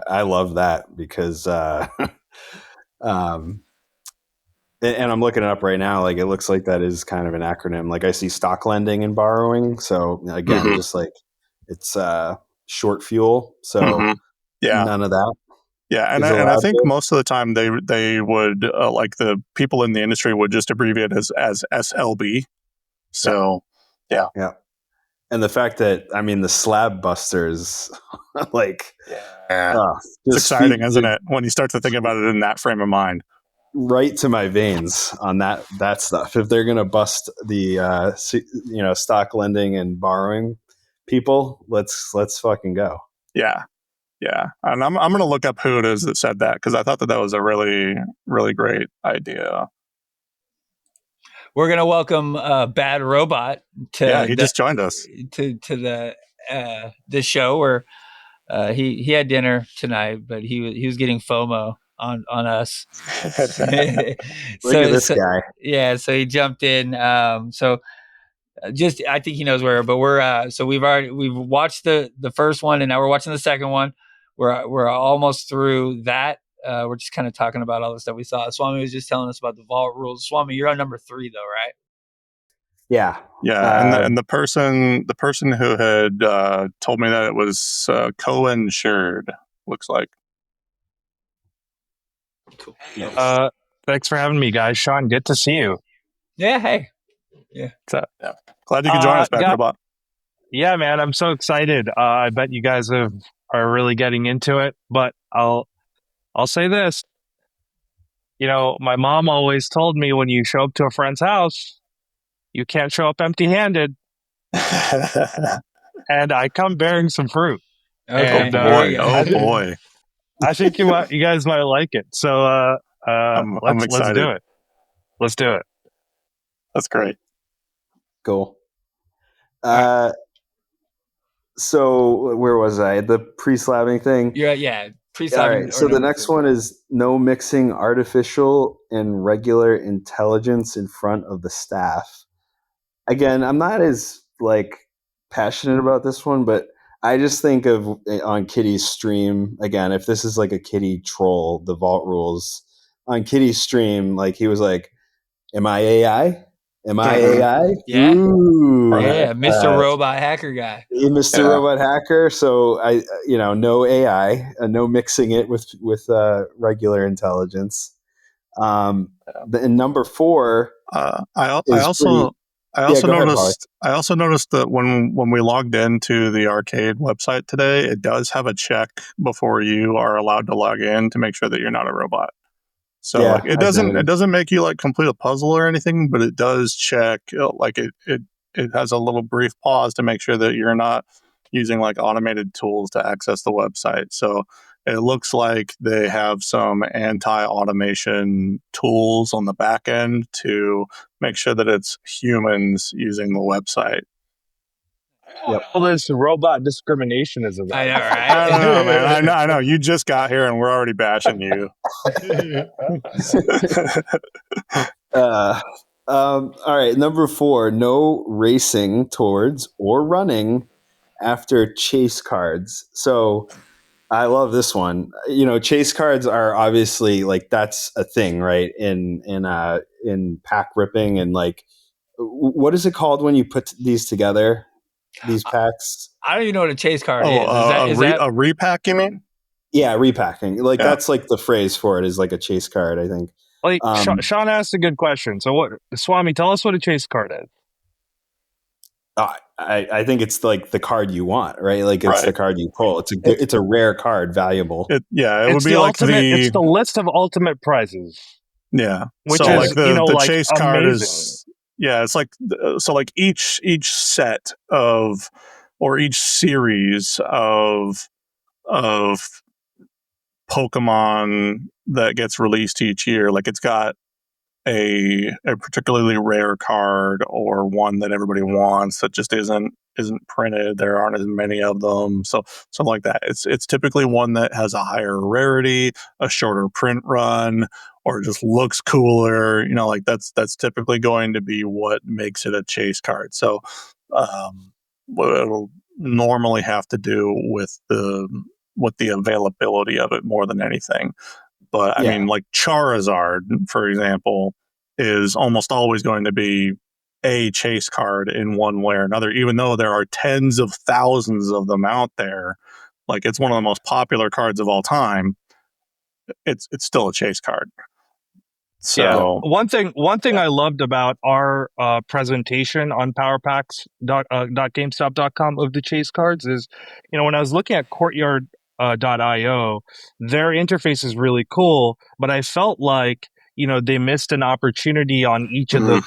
Speaker 4: I love that, because um, and I'm looking it up right now. Like, it looks like that is kind of an acronym. Like, I see stock lending and borrowing. So again, just like it's short fuel. So
Speaker 3: Yeah.
Speaker 4: none of that.
Speaker 3: Yeah, and
Speaker 4: is
Speaker 3: I
Speaker 4: allowed
Speaker 3: think
Speaker 4: here.
Speaker 3: most of the time they would like the people in the industry would just abbreviate as SLB. So yeah.
Speaker 4: And the fact that, I mean, the slab busters, like,
Speaker 3: Yeah. It's exciting, isn't it, when you start to think about it in that frame of mind?
Speaker 4: Right to my veins on that stuff. If they're gonna bust the stock lending and borrowing people, let's fucking go.
Speaker 3: Yeah. Yeah. And I'm going to look up who it is that said that, because I thought that was a really, really great idea.
Speaker 2: We're gonna welcome Bad Robot to
Speaker 3: he just joined us
Speaker 2: to the show where he had dinner tonight, but he was getting FOMO on us.
Speaker 4: Look at this guy.
Speaker 2: Yeah, so he jumped in. Just I think he knows where, but we're so we've watched the first one, and now we're watching the second one. We're almost through that. We're just kind of talking about all the stuff we saw. Swami was just telling us about the vault rules. Swami, you're on number 3 though, right?
Speaker 4: Yeah.
Speaker 3: And the person who had told me that it was co-insured, looks like.
Speaker 2: Cool.
Speaker 6: Thanks for having me, guys. Shaun, good to see you.
Speaker 2: Yeah. Hey. Yeah.
Speaker 3: Glad you could join us, Bad Robot.
Speaker 6: Yeah, man, I'm so excited. I bet you guys are really getting into it. But I'll say this. You know, my mom always told me, when you show up to a friend's house, you can't show up empty-handed. And I come bearing some fruit.
Speaker 2: Okay.
Speaker 3: And, boy!
Speaker 6: I think you guys might like it. So
Speaker 3: I'm excited.
Speaker 6: let's do it. Let's do it.
Speaker 3: That's great.
Speaker 4: Cool. Uh, so where was I? The pre-slabbing thing.
Speaker 2: Yeah.
Speaker 4: All
Speaker 2: Pre-slabbing.
Speaker 4: right. So the next one is no mixing artificial and regular intelligence in front of the staff. Again, I'm not as like passionate about this one, but I just think of on Kitty's stream again. If this is like a Kitty troll, the vault rules on Kitty's stream, like he was like, "Am I AI? Am I AI?
Speaker 2: Yeah.
Speaker 4: Ooh,
Speaker 2: Yeah, Mr. Robot Hacker guy.
Speaker 4: Mr. Robot Hacker." So I, no AI, no mixing it with regular intelligence. And number 4
Speaker 3: I
Speaker 4: is
Speaker 3: also
Speaker 4: go ahead, Paulie.
Speaker 3: I also noticed that when we logged into the arcade website today, it does have a check before you are allowed to log in to make sure that you're not a robot. So
Speaker 4: Yeah,
Speaker 3: like it doesn't make you like complete a puzzle or anything, but it does check like it has a little brief pause to make sure that you're not using like automated tools to access the website. So it looks like they have some anti-automation tools on the back end to make sure that it's humans using the website.
Speaker 4: Yep.
Speaker 6: All this robot discrimination is about.
Speaker 2: I know, right?
Speaker 3: I don't know, man. I know. You just got here and we're already bashing you.
Speaker 4: All right, number 4, no racing towards or running after chase cards. So I love this one. Chase cards are obviously like that's a thing, right? In pack ripping and like, what is it called when you put these together? These packs?
Speaker 2: I don't even know what a chase card
Speaker 3: Oh,
Speaker 2: is.
Speaker 3: a repack, you mean?
Speaker 4: Yeah, repacking. Like
Speaker 3: Yeah.
Speaker 4: that's like the phrase for it is like a chase card, I think.
Speaker 6: Like Shaun asked a good question. So what, Swami? Tell us what a chase card is.
Speaker 4: I think it's like the card you want, right? Like it's
Speaker 3: Right.
Speaker 4: the card you pull. It's a rare card, valuable.
Speaker 3: It
Speaker 6: It's
Speaker 3: would be
Speaker 6: the
Speaker 3: like
Speaker 6: ultimate. It's the list of ultimate prizes.
Speaker 3: Yeah.
Speaker 6: Which
Speaker 3: so
Speaker 6: is,
Speaker 3: like the
Speaker 6: like,
Speaker 3: chase card
Speaker 6: amazing.
Speaker 3: is it's like so like each set of or each series of Pokemon that gets released each year, like it's got a particularly rare card or one that everybody wants that just isn't printed. There aren't as many of them, so something like that. It's typically one that has a higher rarity, a shorter print run, or just looks cooler. Like that's typically going to be what makes it a chase card. So it'll normally have to do with the availability of it more than anything. But I mean, like Charizard, for example, is almost always going to be a chase card in one way or another, even though there are tens of thousands of them out there. Like it's one of the most popular cards of all time. It's still a chase card. So
Speaker 6: one thing I loved about our presentation on powerpacks.gamestop.com of the chase cards is, when I was looking at Courtyard.io, their interface is really cool, but I felt like they missed an opportunity on each of the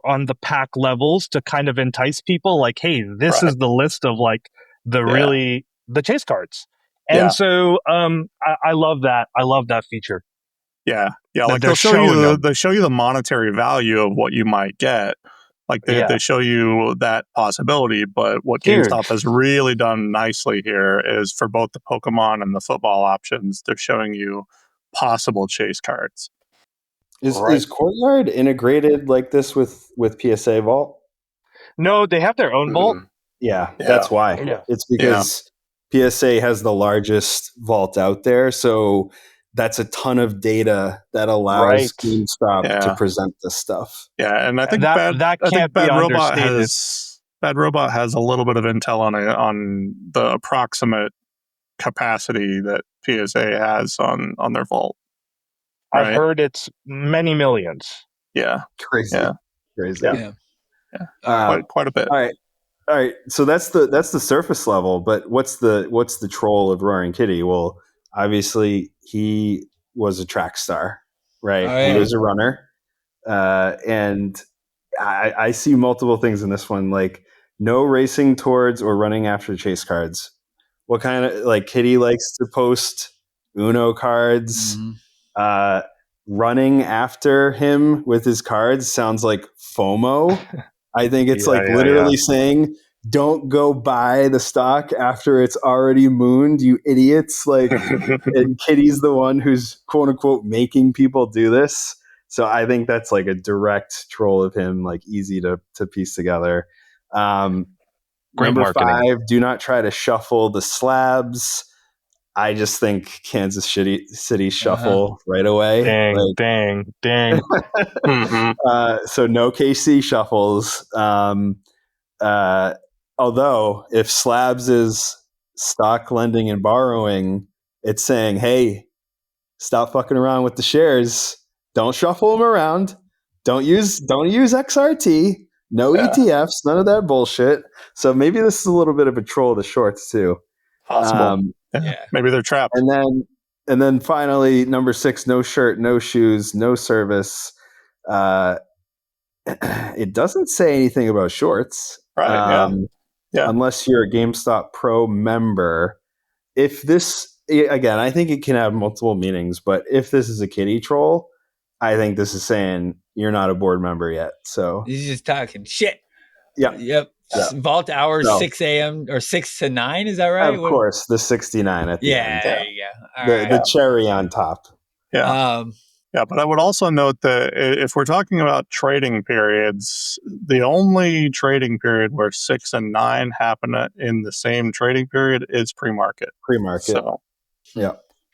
Speaker 6: on the pack levels to kind of entice people. Like, hey, this is the list of like the chase cards, and so I love that. I love that feature.
Speaker 3: Yeah, like they show you the monetary value of what you might get. Like they show you that possibility, but what GameStop has really done nicely here is for both the Pokemon and the football options, they're showing you possible chase cards.
Speaker 4: Is Courtyard integrated like this with PSA Vault?
Speaker 6: No, they have their own vault.
Speaker 4: Yeah, that's why.
Speaker 6: Yeah.
Speaker 4: It's because PSA has the largest vault out there, so that's a ton of data that allows GameStop to present this stuff.
Speaker 3: Yeah, and I think
Speaker 6: that can't be understated.
Speaker 3: Bad Robot has a little bit of intel on the approximate capacity that PSA has on their vault. Right?
Speaker 6: I've heard it's many millions.
Speaker 3: Yeah,
Speaker 4: crazy.
Speaker 3: Yeah. Quite a bit.
Speaker 4: All right. So that's the surface level, but what's the troll of Roaring Kitty? Well, obviously he was a track star, right? He was a runner, and I see multiple things in this one, like no racing towards or running after chase cards. What kind of, like, Kitty likes to post Uno cards. Running after him with his cards sounds like FOMO. I think it's like
Speaker 6: Yeah.
Speaker 4: literally saying, don't go buy the stock after it's already mooned, you idiots. Like, and Kitty's the one who's quote unquote making people do this. So I think that's like a direct troll of him, like easy to piece together.
Speaker 6: Great
Speaker 4: Number
Speaker 6: marketing.
Speaker 4: 5, do not try to shuffle the slabs. I just think Kansas City shuffle right away.
Speaker 6: Dang,
Speaker 4: Like,
Speaker 6: dang. Mm-hmm.
Speaker 4: so no KC shuffles. Although if slabs is stock lending and borrowing, it's saying, hey, stop fucking around with the shares. Don't shuffle them around. Don't use XRT. No ETFs. None of that bullshit. So maybe this is a little bit of a troll to shorts too.
Speaker 3: Possible. Yeah. Maybe they're trapped.
Speaker 4: And then finally, number 6, no shirt, no shoes, no service. It doesn't say anything about shorts.
Speaker 3: Right. Yeah.
Speaker 4: Unless you're a GameStop Pro member. If this, again, I think it can have multiple meanings, but if this is a kitty troll, I think this is saying you're not a board member yet. So
Speaker 2: He's just talking shit.
Speaker 4: Yeah.
Speaker 2: Yep.
Speaker 4: Yeah.
Speaker 2: Vault hours,
Speaker 4: No.
Speaker 2: 6 a.m. or 6 to 9. Is that right?
Speaker 4: Of course, the 69 at the end.
Speaker 2: There you go.
Speaker 4: The cherry on top.
Speaker 3: Yeah. Yeah, but I would also note that if we're talking about trading periods, the only trading period where 6 and 9 happen in the same trading period is pre-market. So,
Speaker 4: yeah.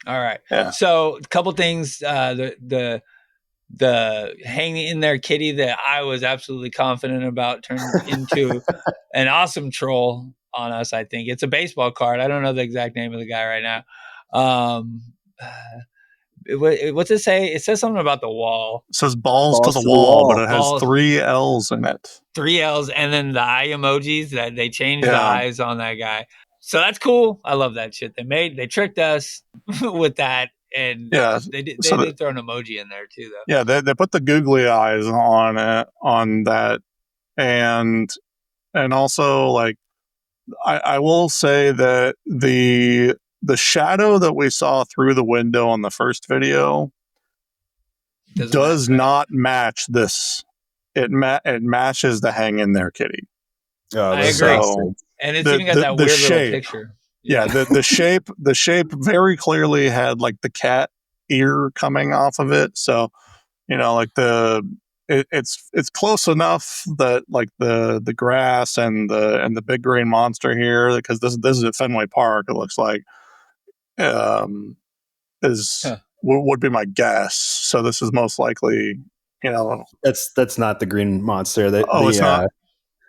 Speaker 2: All right.
Speaker 3: Yeah.
Speaker 2: So, a couple things. The hanging in there kitty that I was absolutely confident about turned into an awesome troll on us. I think it's a baseball card. I don't know the exact name of the guy right now. What's it say? It says something about the wall.
Speaker 3: It says balls to the wall, but it has
Speaker 2: Balls.
Speaker 3: 3 L's in it.
Speaker 2: 3 L's, and then the eye emojis that they changed the eyes on that guy. So that's cool. I love that shit. They tricked us with that, and they did throw an emoji in there too, though.
Speaker 3: Yeah, they put the googly eyes on it, on that, and also like I will say that the shadow that we saw through the window on the first video does not match this. It matches the hang in there kitty.
Speaker 2: I agree. So, and it's even got that weird
Speaker 3: shape,
Speaker 2: little picture.
Speaker 3: Yeah, the shape very clearly had like the cat ear coming off of it. So, like it's close enough that like the grass and the big green monster here, because this is at Fenway Park, it looks like, would be my guess. So this is most likely,
Speaker 4: that's not the green monster.
Speaker 3: It's not.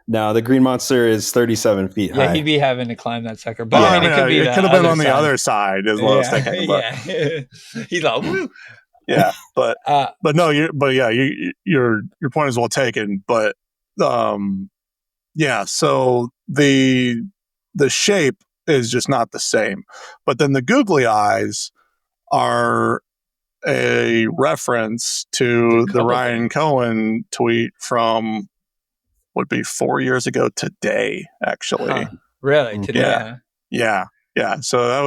Speaker 4: No, the green monster is 37 feet high.
Speaker 2: Yeah, he'd be having to climb that sucker. But I mean, it could
Speaker 3: have been on the other side, is what I was thinking. But.
Speaker 2: Yeah, he's like, woo.
Speaker 3: Yeah, but no, your point is well taken. But yeah, so the shape is just not the same. But then the googly eyes are a reference to the Ryan Cohen tweet from would be 4 years ago today, actually.
Speaker 2: Really? Today?
Speaker 3: Yeah. So that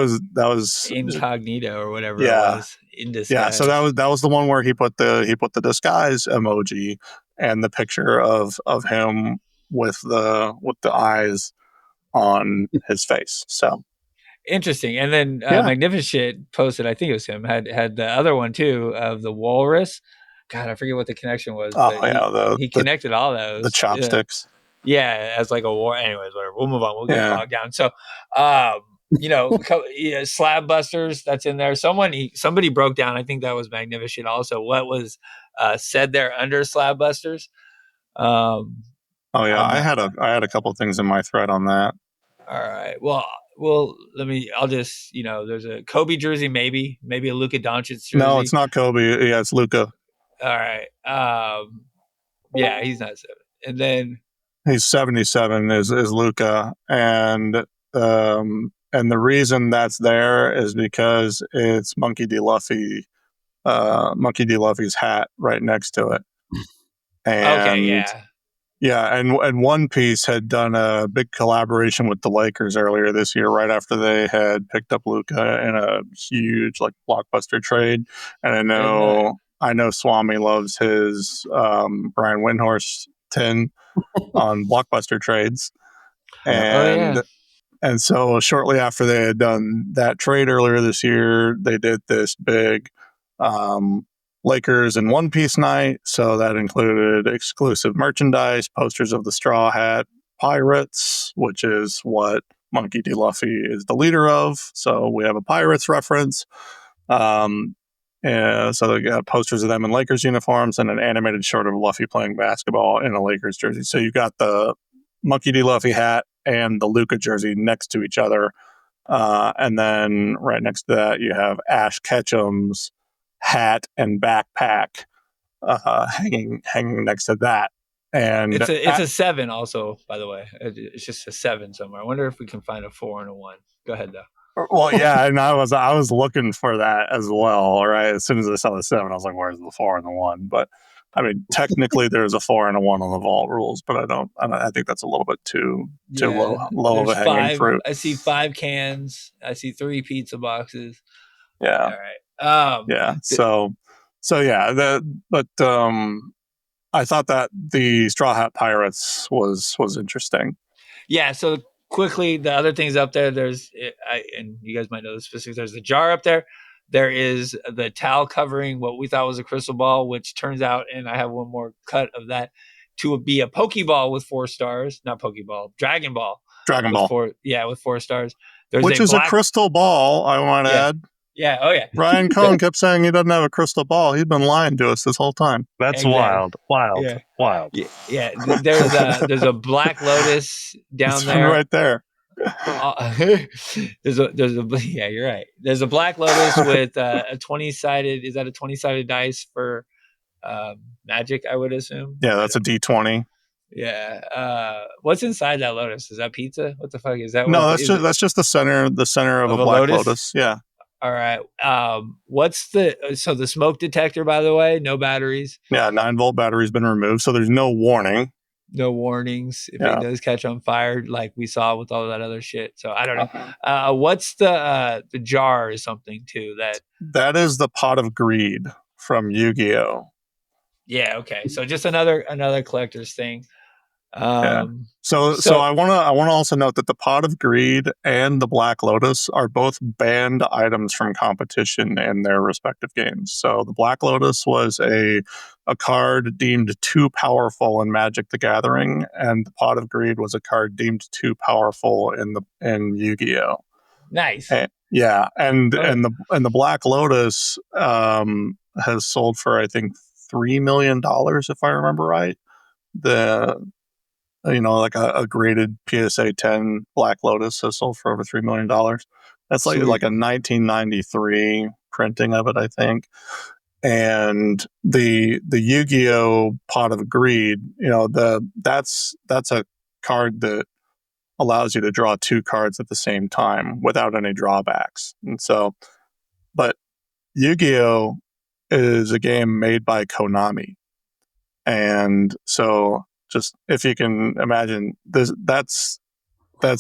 Speaker 3: was
Speaker 2: incognito or whatever it was. In disguise.
Speaker 3: Yeah. So that was the one where he put the disguise emoji and the picture of him with the eyes on his face. So
Speaker 2: interesting. And then Magnificent posted, I think it was him, had the other one too of the walrus. God, I forget what the connection was. He connected all those.
Speaker 3: The chopsticks.
Speaker 2: Yeah, as like a war. Anyways, whatever. We'll move on. We'll get bogged down. So, slab busters, that's in there. Somebody broke down, I think that was Magnificent also, what was said there under slab busters.
Speaker 3: I had a couple of things in my thread on that.
Speaker 2: All right. Well, I'll just, there's a Kobe jersey, maybe a Luka Doncic jersey.
Speaker 3: No, it's not Kobe. Yeah, it's Luka.
Speaker 2: All right. Yeah, he's not 7. And then
Speaker 3: he's 77 is Luka, and the reason that's there is because it's Monkey D. Luffy's hat right next to it. And, and One Piece had done a big collaboration with the Lakers earlier this year, right after they had picked up Luka in a huge like blockbuster trade. And I know Swami loves his Brian Windhorst tin on Blockbuster trades.
Speaker 2: Yeah.
Speaker 3: And so shortly after they had done that trade earlier this year, they did this big Lakers and One Piece night. So that included exclusive merchandise, posters of the Straw Hat Pirates, which is what Monkey D. Luffy is the leader of. So we have a Pirates reference. So they got posters of them in Lakers uniforms and an animated short of Luffy playing basketball in a Lakers jersey. So you got the Monkey D. Luffy hat and the Luka jersey next to each other. And then right next to that, you have Ash Ketchum's hat and backpack hanging next to that. And
Speaker 2: it's a 7 also, by the way. It's just a 7 somewhere. I wonder if we can find a 4 and a 1. Go ahead, though.
Speaker 3: Well, yeah, and I was looking for that as well, right? As soon as I saw the 7, I was like, where's the 4 and the 1? But I mean, technically there's a 4 and a 1 on the vault rules, but I think that's a little bit too low of a hanging fruit.
Speaker 2: I see 5 cans. I see 3 pizza boxes.
Speaker 3: Yeah.
Speaker 2: All right.
Speaker 3: Yeah. So yeah, I thought that the Straw Hat Pirates was interesting.
Speaker 2: Yeah. So quickly, the other things up there, and you guys might know the specifics. There's the jar up there. There is the towel covering what we thought was a crystal ball, which turns out, and I have one more cut of that, to be a Pokeball with 4 stars. Not Pokeball, Dragon Ball.
Speaker 3: Dragon Ball.
Speaker 2: With 4 stars.
Speaker 3: Which is a crystal ball, I want to add.
Speaker 2: Yeah. Oh, yeah.
Speaker 3: Ryan Cohn kept saying he doesn't have a crystal ball. He's been lying to us this whole time.
Speaker 6: That's wild.
Speaker 2: Yeah. There's a Black Lotus down there.
Speaker 3: Right there.
Speaker 2: Yeah, you're right. There's a Black Lotus with a 20-sided. Is that a 20-sided dice for magic? I would assume.
Speaker 3: Yeah, that's a D20.
Speaker 2: Yeah. What's inside that lotus? Is that pizza? What the fuck is that?
Speaker 3: No, that's just the center of a Black Lotus. Yeah.
Speaker 2: All right. What's the smoke detector, by the way? No batteries.
Speaker 3: Yeah, 9-volt battery's been removed, so there's no warning.
Speaker 2: No warnings if it does catch on fire, like we saw with all that other shit. So I don't know. What's the jar is something too
Speaker 3: that is the Pot of Greed from Yu-Gi-Oh.
Speaker 2: Yeah. Okay. So just another collector's thing.
Speaker 3: So I want to also note that the Pot of Greed and the Black Lotus are both banned items from competition in their respective games. So the Black Lotus was a card deemed too powerful in Magic the Gathering, and the Pot of Greed was a card deemed too powerful in Yu-Gi-Oh.
Speaker 2: Nice.
Speaker 3: And the Black Lotus has sold for I think $3 million if I remember right. Like a graded PSA 10 Black Lotus has sold for over $3 million. That's like a 1993 printing of it, I think. And the Yu-Gi-Oh Pot of Greed, that's a card that allows you to draw 2 cards at the same time without any drawbacks. And so, but Yu-Gi-Oh is a game made by Konami. And so just if you can imagine this, that's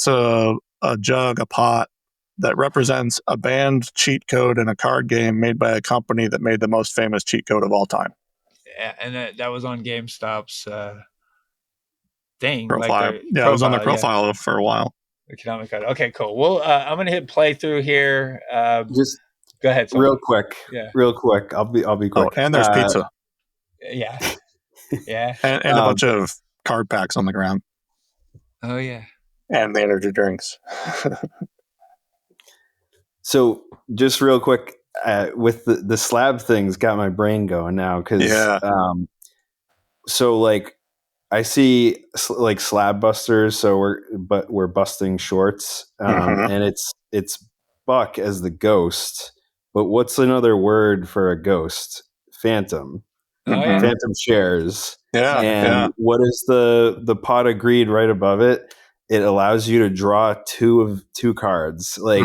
Speaker 3: a jug, a pot that represents a banned cheat code in a card game made by a company that made the most famous cheat code of all time.
Speaker 2: Yeah, and that was on GameStop's thing.
Speaker 3: Profile. It was on the profile for a while.
Speaker 2: Economic card. Okay, cool. Well, I'm gonna hit play through here.
Speaker 4: Just
Speaker 2: go ahead.
Speaker 4: Real quick. I'll be quick.
Speaker 3: Oh, and there's pizza.
Speaker 2: Yeah. Yeah.
Speaker 3: and a bunch of card packs on the ground.
Speaker 2: Oh, yeah.
Speaker 3: And the energy drinks.
Speaker 4: So just real quick, with the slab things got my brain going now. So like I see like slab busters. So we're busting shorts. And it's Buck as the ghost. But what's another word for a ghost? Phantom. Phantom shares.
Speaker 3: Yeah.
Speaker 4: And what is the Pot of Greed right above it? It allows you to draw two cards. Like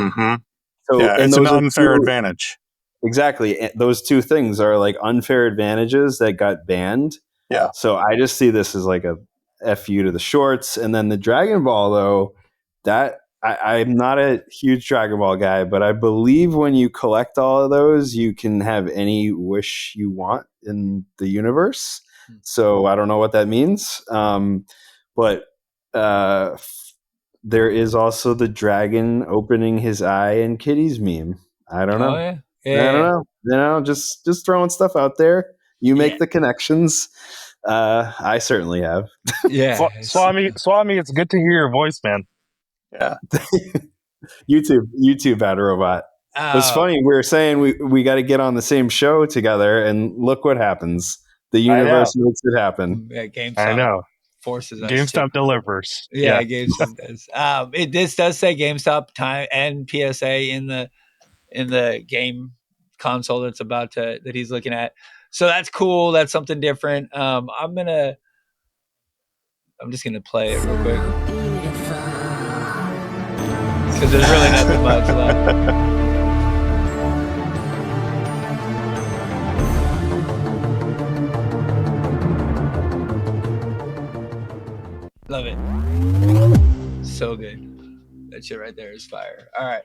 Speaker 4: so,
Speaker 3: it's an unfair advantage.
Speaker 4: Exactly. Those 2 things are like unfair advantages that got banned.
Speaker 3: Yeah.
Speaker 4: So I just see this as like a FU to the shorts. And then the Dragon Ball though, that I'm not a huge Dragon Ball guy, but I believe when you collect all of those, you can have any wish you want in the universe. So I don't know what that means. But there is also the dragon opening his eye in Kitty's meme. I don't know.
Speaker 2: Yeah.
Speaker 4: I don't know. Just throwing stuff out there. You make the connections. I certainly have.
Speaker 2: Yeah.
Speaker 6: Swami, it's good to hear your voice, man.
Speaker 3: Yeah.
Speaker 4: YouTube Bad Robot. It's funny. We were saying we got to get on the same show together, and look what happens. The universe makes it happen.
Speaker 2: Yeah, GameStop
Speaker 6: I know.
Speaker 2: forces us.
Speaker 6: GameStop delivers.
Speaker 2: Yeah, GameStop does. This does say GameStop time and PSA in the game console that he's looking at. So that's cool. That's something different. I'm just gonna play it real quick because there's really nothing much left. Love it. So good. That shit right there is fire. All right.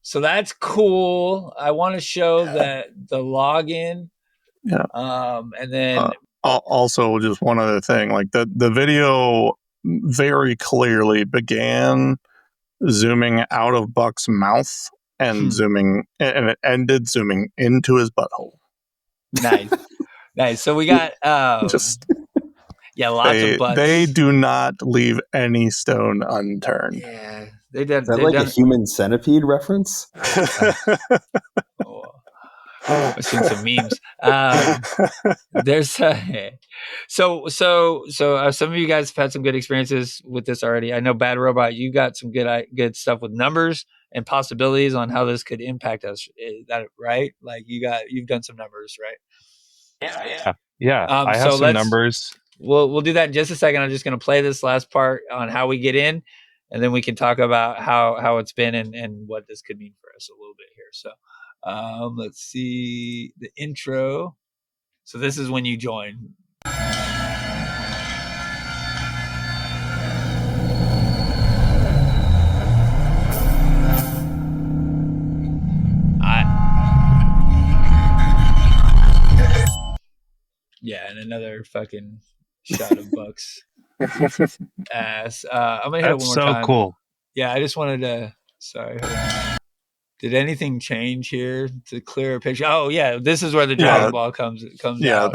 Speaker 2: So that's cool. I want to show that the login.
Speaker 3: Yeah.
Speaker 2: And then
Speaker 3: also just one other thing, like the video very clearly began zooming out of Buck's mouth and zooming, and it ended zooming into his butthole.
Speaker 2: Nice. So we got
Speaker 3: just
Speaker 2: lots of butts.
Speaker 3: They do not leave any stone unturned.
Speaker 2: Yeah, they did.
Speaker 4: Is that like a human centipede reference?
Speaker 2: I've seen some memes. There's so some of you guys have had some good experiences with this already. I know Bad Robot, you got some good stuff with numbers and possibilities on how this could impact us. Is that right? Like you've done some numbers, right?
Speaker 6: Yeah. I have some numbers.
Speaker 2: We'll do that in just a second. I'm just going to play this last part on how we get in, and then we can talk about how it's been and what this could mean for us a little bit here. So. Let's see the intro. So this is when you join. Yeah, and another fucking shot of Buck's ass. I'm gonna hit it one more time.
Speaker 6: That's so cool.
Speaker 2: Yeah, I just wanted to. Sorry. Did anything change here to clear a picture? Oh yeah, this is where the Dragon Ball comes out.
Speaker 3: Yeah,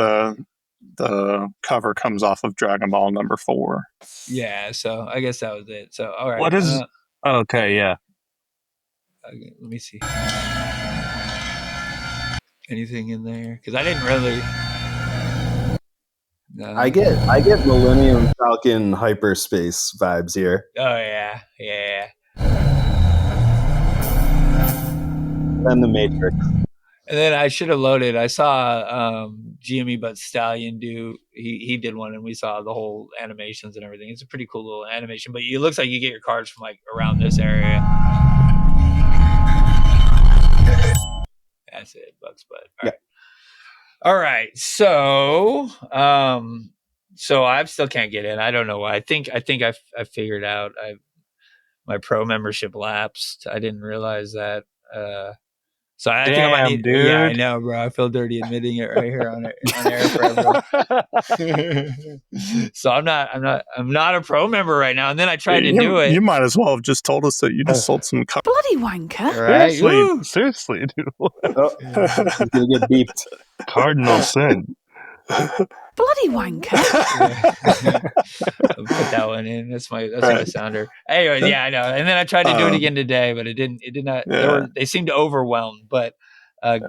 Speaker 3: the cover comes off of Dragon Ball number 4.
Speaker 2: Yeah, so I guess that was it. So all right.
Speaker 6: What is? Okay, yeah.
Speaker 2: Okay, let me see. Anything in there? Because I didn't really. No.
Speaker 4: I get Millennium Falcon hyperspace vibes here.
Speaker 2: Oh yeah.
Speaker 4: And the Matrix.
Speaker 2: And then I should have loaded. I saw GME but Stallion do. He did one, and we saw the whole animations and everything. It's a pretty cool little animation, but it looks like you get your cards from like around this area. That's it, Buck's butt. All right. So I still can't get in. I don't know why. I think I figured out. My pro membership lapsed. I didn't realize that. So I think I might need.
Speaker 6: Dude.
Speaker 2: Yeah, I know, bro. I feel dirty admitting it right here on air forever. So I'm not a pro member right now. And then I tried to do it.
Speaker 3: You might as well have just told us that you just sold some.
Speaker 5: Bloody wanker!
Speaker 2: Right?
Speaker 6: Seriously, dude.
Speaker 4: He's gonna get beeped.
Speaker 6: Cardinal sin.
Speaker 5: Bloody wanker!
Speaker 2: I'll put that one in. That's my sounder. Anyways, yeah, I know. And then I tried to do it again today, but it did not.
Speaker 3: Yeah.
Speaker 2: They seemed overwhelmed. But go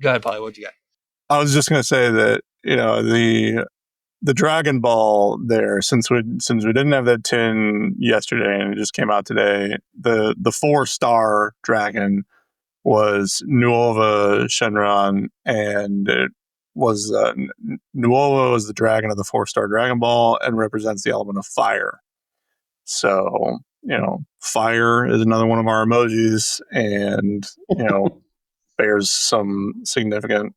Speaker 2: ahead, Paulie. What you got?
Speaker 3: I was just going to say that the Dragon Ball there, since we didn't have that tin yesterday and it just came out today, the 4-star dragon was Nuova Shenron, and it was Nuova was the dragon of the 4-star Dragon Ball and represents the element of fire. So, fire is another one of our emojis, and bears some significant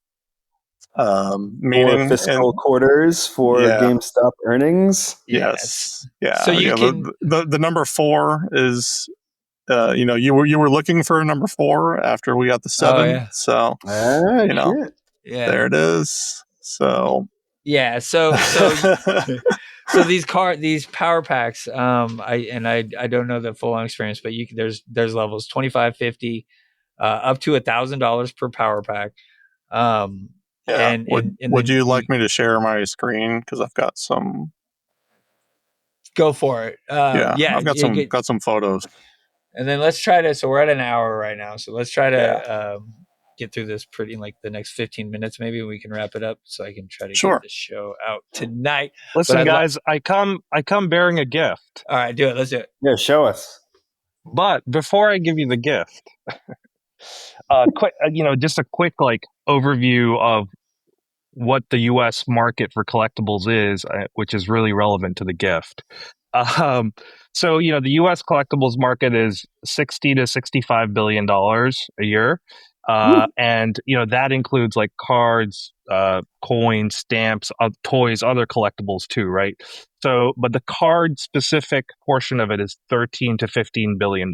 Speaker 3: meaning.
Speaker 4: Fiscal quarters for GameStop earnings.
Speaker 3: Yes. Yeah.
Speaker 2: So you can
Speaker 3: the number 4 is you were looking for a number 4 after we got the 7.
Speaker 2: Oh, yeah.
Speaker 3: So
Speaker 2: Yeah.
Speaker 3: there it is. So
Speaker 2: Yeah. So these power packs, I don't know the full on experience, but there's levels 25, 50, up to $1,000 per power pack.
Speaker 3: Yeah. Would
Speaker 2: then
Speaker 3: you like me to share my screen? Because I've got some.
Speaker 2: go for it.
Speaker 3: Yeah,
Speaker 2: Yeah.
Speaker 3: I've got some photos.
Speaker 2: And then let's try to. So we're at an hour right now. So let's try to
Speaker 3: Yeah.
Speaker 2: get through this pretty in like the next 15 minutes. Maybe we can wrap it up so I can try to
Speaker 3: Sure.
Speaker 2: get the show out tonight.
Speaker 6: Listen, guys, I come bearing a gift.
Speaker 2: All right, do it. Let's do it.
Speaker 4: Yeah, show us.
Speaker 6: But before I give you the gift, just a quick like overview of what the U.S. market for collectibles is, which is really relevant to the gift. So the U.S. collectibles market is $60 to $65 billion a year, and that includes like cards, coins, stamps, toys, other collectibles too, right? So, but the card specific portion of it is $13 to $15 billion.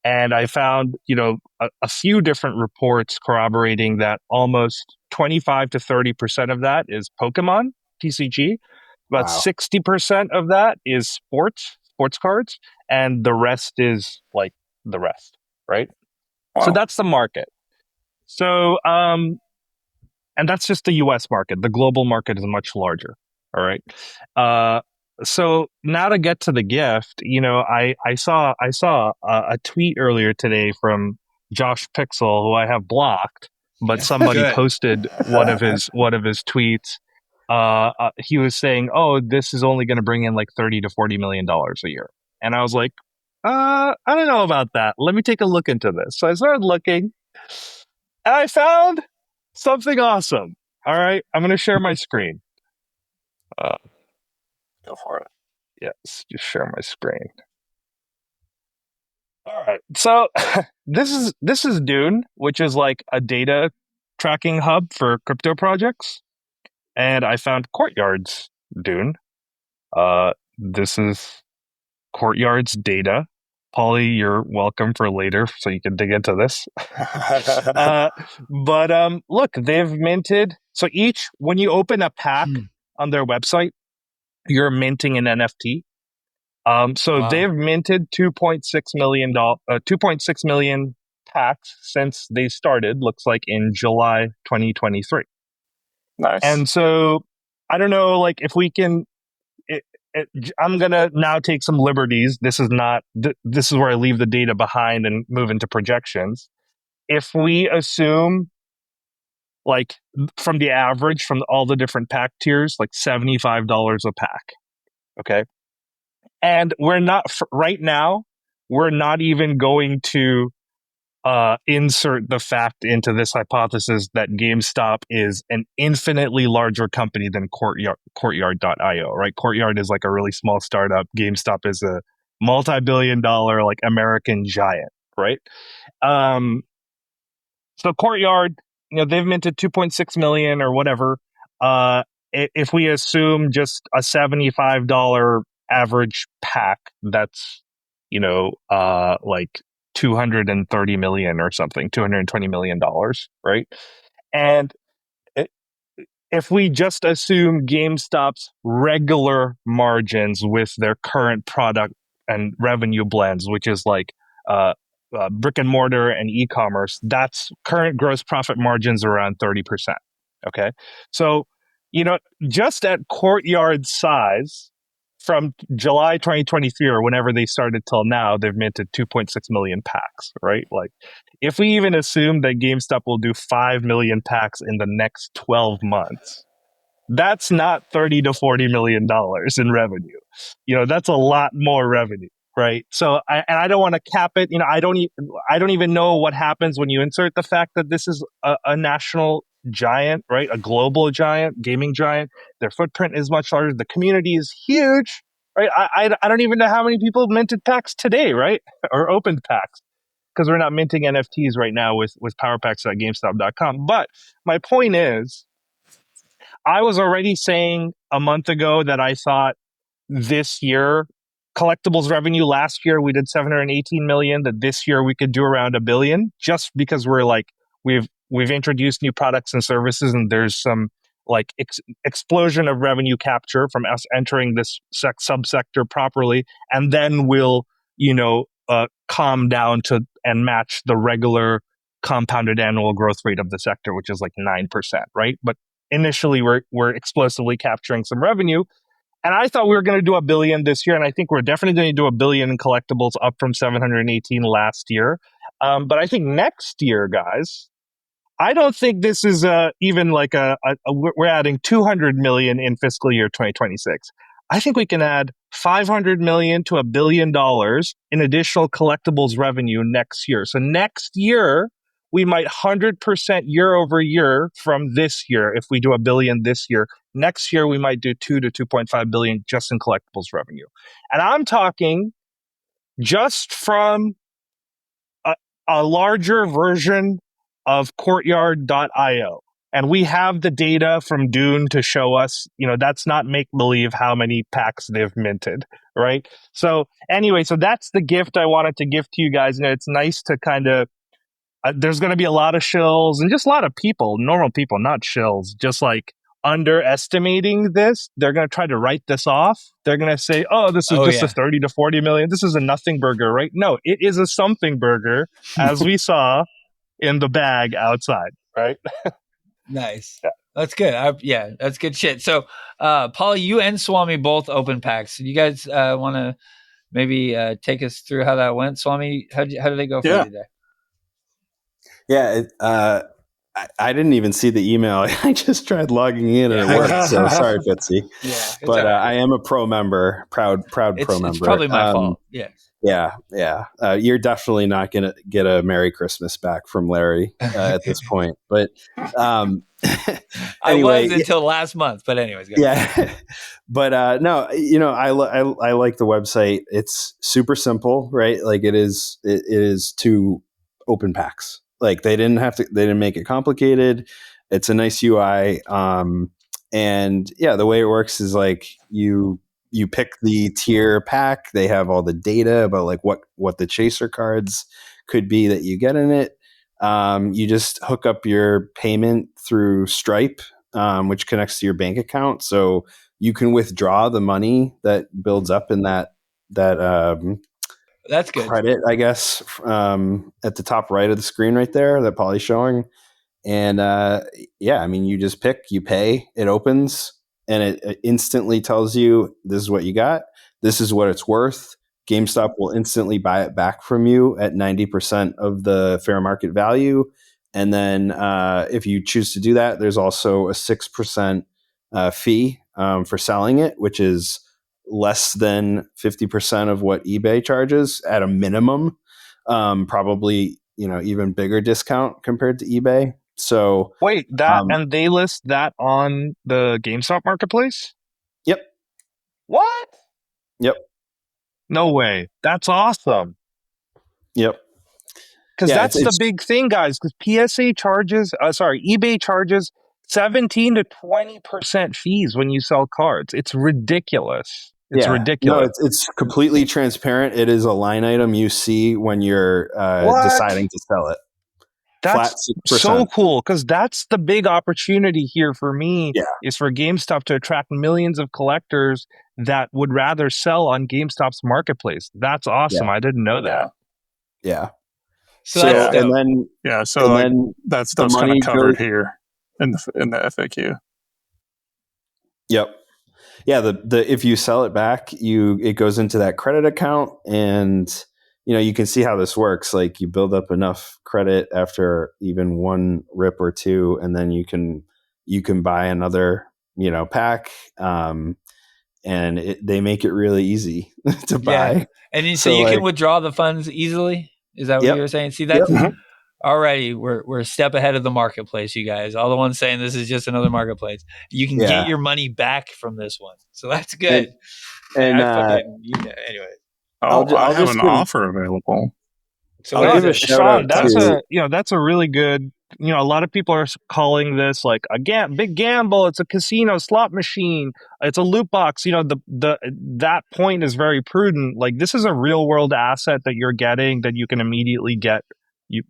Speaker 6: And I found, a few different reports corroborating that almost 25 to 30% of that is Pokemon, TCG. About 60% of that is sports cards. And the rest is like the rest, right?
Speaker 3: Wow.
Speaker 6: So that's the market. So, and that's just the US market. The global market is much larger. All right. So now to get to the gift, I saw a tweet earlier today from Josh Pixel, who I have blocked, but somebody posted one of his tweets. He was saying, "Oh, this is only going to bring in like $30 to $40 million a year," and I was like, "I don't know about that. Let me take a look into this." So I started looking, and I found something awesome. All right, I'm going to share my screen.
Speaker 3: Go for it.
Speaker 6: Yes, just share my screen. All right. So this is Dune, which is like a data tracking hub for crypto projects. And I found Courtyard's Dune. This is Courtyard's data. Paulie, you're welcome for later so you can dig into this. But look, they've minted. So when you open a pack on their website, you're minting an NFT. They've minted 2.6 million packs since they started, looks like in July 2023.
Speaker 3: Nice.
Speaker 6: And so I don't know, like if we can, I'm going to now take some liberties. This is where I leave the data behind and move into projections. If we assume like from the average from all the different pack tiers, like $75 a pack. Okay. And we're not right now. We're not even going to insert the fact into this hypothesis that GameStop is an infinitely larger company than Courtyard.io. Right? Courtyard is like a really small startup. GameStop is a multi-billion-dollar like American giant. Right? So Courtyard, they've minted 2.6 million or whatever. If we assume just a $75 average pack, that's like 230 million or something, $220 million, right? And if we just assume GameStop's regular margins with their current product and revenue blends, which is like brick and mortar and e-commerce, that's current gross profit margins around 30%. Okay. So, just at Courtyard size, from July 2023 or whenever they started till now, they've minted 2.6 million packs, right? Like, if we even assume that GameStop will do 5 million packs in the next 12 months, that's not $30 to $40 million in revenue. That's a lot more revenue, right? So, I don't want to cap it. I don't even know what happens when you insert the fact that this is a national giant, right? A global giant, gaming giant. Their footprint is much larger. The community is huge, right? I don't even know how many people minted packs today, right? Or opened packs, because we're not minting NFTs right now with powerpacks.gamestop.com. But my point is, I was already saying a month ago that I thought this year, collectibles revenue last year, we did 718 million, that this year we could do around $1 billion, just because we're like, we've introduced new products and services, and there's some like explosion of revenue capture from us entering this subsector properly, and then we'll calm down to and match the regular compounded annual growth rate of the sector, which is like 9%, right? But initially, we're explosively capturing some revenue. And I thought we were going to do $1 billion this year, and I think we're definitely going to do $1 billion in collectibles, up from 718 last year. But I think next year, guys, I don't think this is even like we're adding 200 million in fiscal year 2026. I think we can add 500 million to $1 billion in additional collectibles revenue next year. So next year, we might 100% year over year from this year. If we do $1 billion this year, next year we might do 2 to 2.5 billion just in collectibles revenue. And I'm talking just from a larger version of Courtyard.io. And we have the data from Dune to show us, that's not make believe how many packs they've minted, right? So anyway, so that's the gift I wanted to give to you guys. And it's nice to kind of, there's going to be a lot of shills and just a lot of people, normal people, not shills, just like underestimating this. They're going to try to write this off. They're going to say, oh, this is a 30 to 40 million. This is a nothing burger, right? No, it is a something burger, as we saw in the bag outside, right?
Speaker 2: Nice. Yeah. That's good. That's good shit. So, Paulie, you and Swami both open packs. You guys want to maybe take us through how that went? Swami, how did they go for you today?
Speaker 4: Yeah, I didn't even see the email. I just tried logging in and it worked. So sorry, Fitzy.
Speaker 2: Yeah,
Speaker 4: but I am a pro member, proud pro member.
Speaker 2: It's probably my fault.
Speaker 4: Yeah. You're definitely not going to get a Merry Christmas back from Larry at this point. But anyway,
Speaker 2: I was until last month. But anyways,
Speaker 4: but no, I like the website. It's super simple, right? Like it is 2 open packs. Like they didn't make it complicated. It's a nice UI. And yeah, the way it works is like you pick the tier pack. They have all the data about like what the chaser cards could be that you get in it. You just hook up your payment through Stripe, which connects to your bank account. So you can withdraw the money that builds up in that
Speaker 2: that's good
Speaker 4: credit, I guess, at the top right of the screen right there that Paulie's showing. And you just pick, you pay, it opens, and it instantly tells you this is what you got. This is what it's worth. GameStop will instantly buy it back from you at 90% of the fair market value. And then if you choose to do that, there's also a 6% fee for selling it, which is less than 50% of what eBay charges at a minimum. Probably, even bigger discount compared to eBay. So
Speaker 6: wait, and they list that on the GameStop marketplace?
Speaker 4: Yep.
Speaker 6: What?
Speaker 4: Yep.
Speaker 6: No way. That's awesome.
Speaker 4: Yep.
Speaker 6: Because that's the big thing, guys. Because eBay charges 17 to 20% fees when you sell cards. It's ridiculous. It's ridiculous.
Speaker 4: No, it's completely transparent. It is a line item you see when you're deciding to sell it.
Speaker 6: That's so cool, because that's the big opportunity here for me is for GameStop to attract millions of collectors that would rather sell on GameStop's marketplace. That's awesome. I didn't know that.
Speaker 4: Yeah.
Speaker 2: So that's
Speaker 3: and then that stuff's kind of covered here in the FAQ.
Speaker 4: Yep. Yeah, the if you sell it back, it goes into that credit account, and you can see how this works. Like you build up enough credit after even one rip or two, and then you can buy another pack. And they make it really easy to buy.
Speaker 2: And so you can withdraw the funds easily. Is that what you were saying? See, that's already we're a step ahead of the marketplace, you guys. All the ones saying this is just another marketplace. You can get your money back from this one, so that's good. Anyway.
Speaker 3: I'll have an offer available.
Speaker 6: So I'll give a Shaun, that's a really good. A lot of people are calling this like a big gamble. It's a casino slot machine. It's a loot box. That point is very prudent. Like this is a real world asset that you're getting that you can immediately get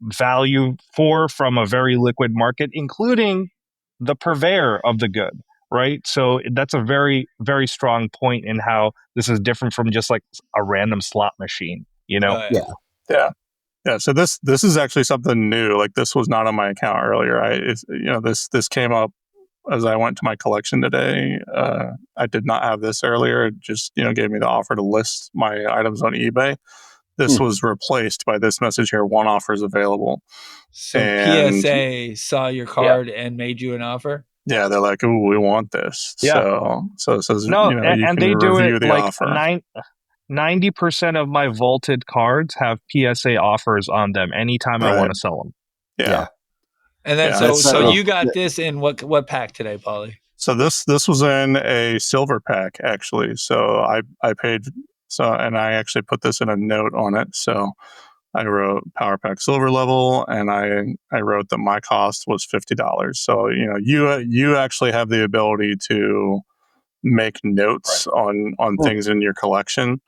Speaker 6: value from a very liquid market, including the purveyor of the good, right? So that's a very, very strong point in how this is different from just like a random slot machine, you know?
Speaker 3: Yeah. So this is actually something new. Like, this was not on my account earlier. This came up as I went to my collection today. I did not have this earlier. It just, gave me the offer to list my items on eBay. This was replaced by this message here: one offer is available.
Speaker 2: So
Speaker 3: And
Speaker 2: PSA saw your card and made you an offer?
Speaker 3: yeah, they're like, "Ooh, we want this."
Speaker 6: Yeah.
Speaker 3: So it says,
Speaker 6: No,
Speaker 3: you
Speaker 6: and
Speaker 3: can
Speaker 6: they do
Speaker 3: review
Speaker 6: it
Speaker 3: the
Speaker 6: like
Speaker 3: offer.
Speaker 6: 90% of my vaulted cards have PSA offers on them anytime I want to sell them.
Speaker 3: Yeah.
Speaker 2: And then
Speaker 3: Yeah,
Speaker 2: so you got this in what pack today, Paulie?
Speaker 3: So this was in a silver pack, actually. So I paid, and I actually put this in a note on it. So I wrote Power Pack Silver level, and I wrote that my cost was $50. So you actually have the ability to make notes on things in your collection.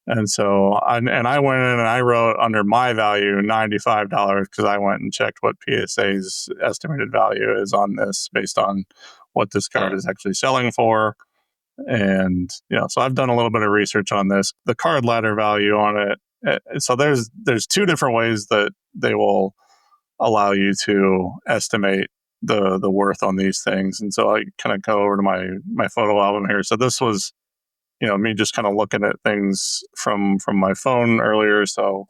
Speaker 3: And so I went in and I wrote under my value $95 because I went and checked what PSA's estimated value is on this based on what this card is actually selling for. And so I've done a little bit of research on this. The card ladder value on it. So there's two different ways that they will allow you to estimate the worth on these things. And so I kind of go over to my photo album here. So this was me just kind of looking at things from my phone earlier. So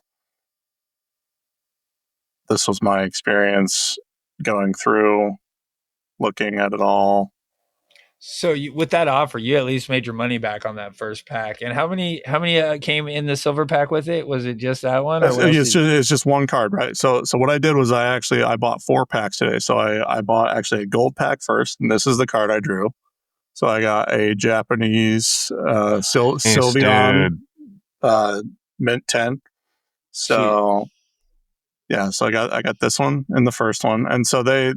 Speaker 3: this was my experience going through, looking at it all.
Speaker 2: So with that offer, you at least made your money back on that first pack. And how many came in the silver pack with it? Was it just that one? Or
Speaker 3: It's just one card, right? So what I did was I bought 4 packs today. So I bought actually a gold pack first, and this is the card I drew. So I got a Japanese Sylveon Mint 10. So yeah, so I got this one in the first one, and so they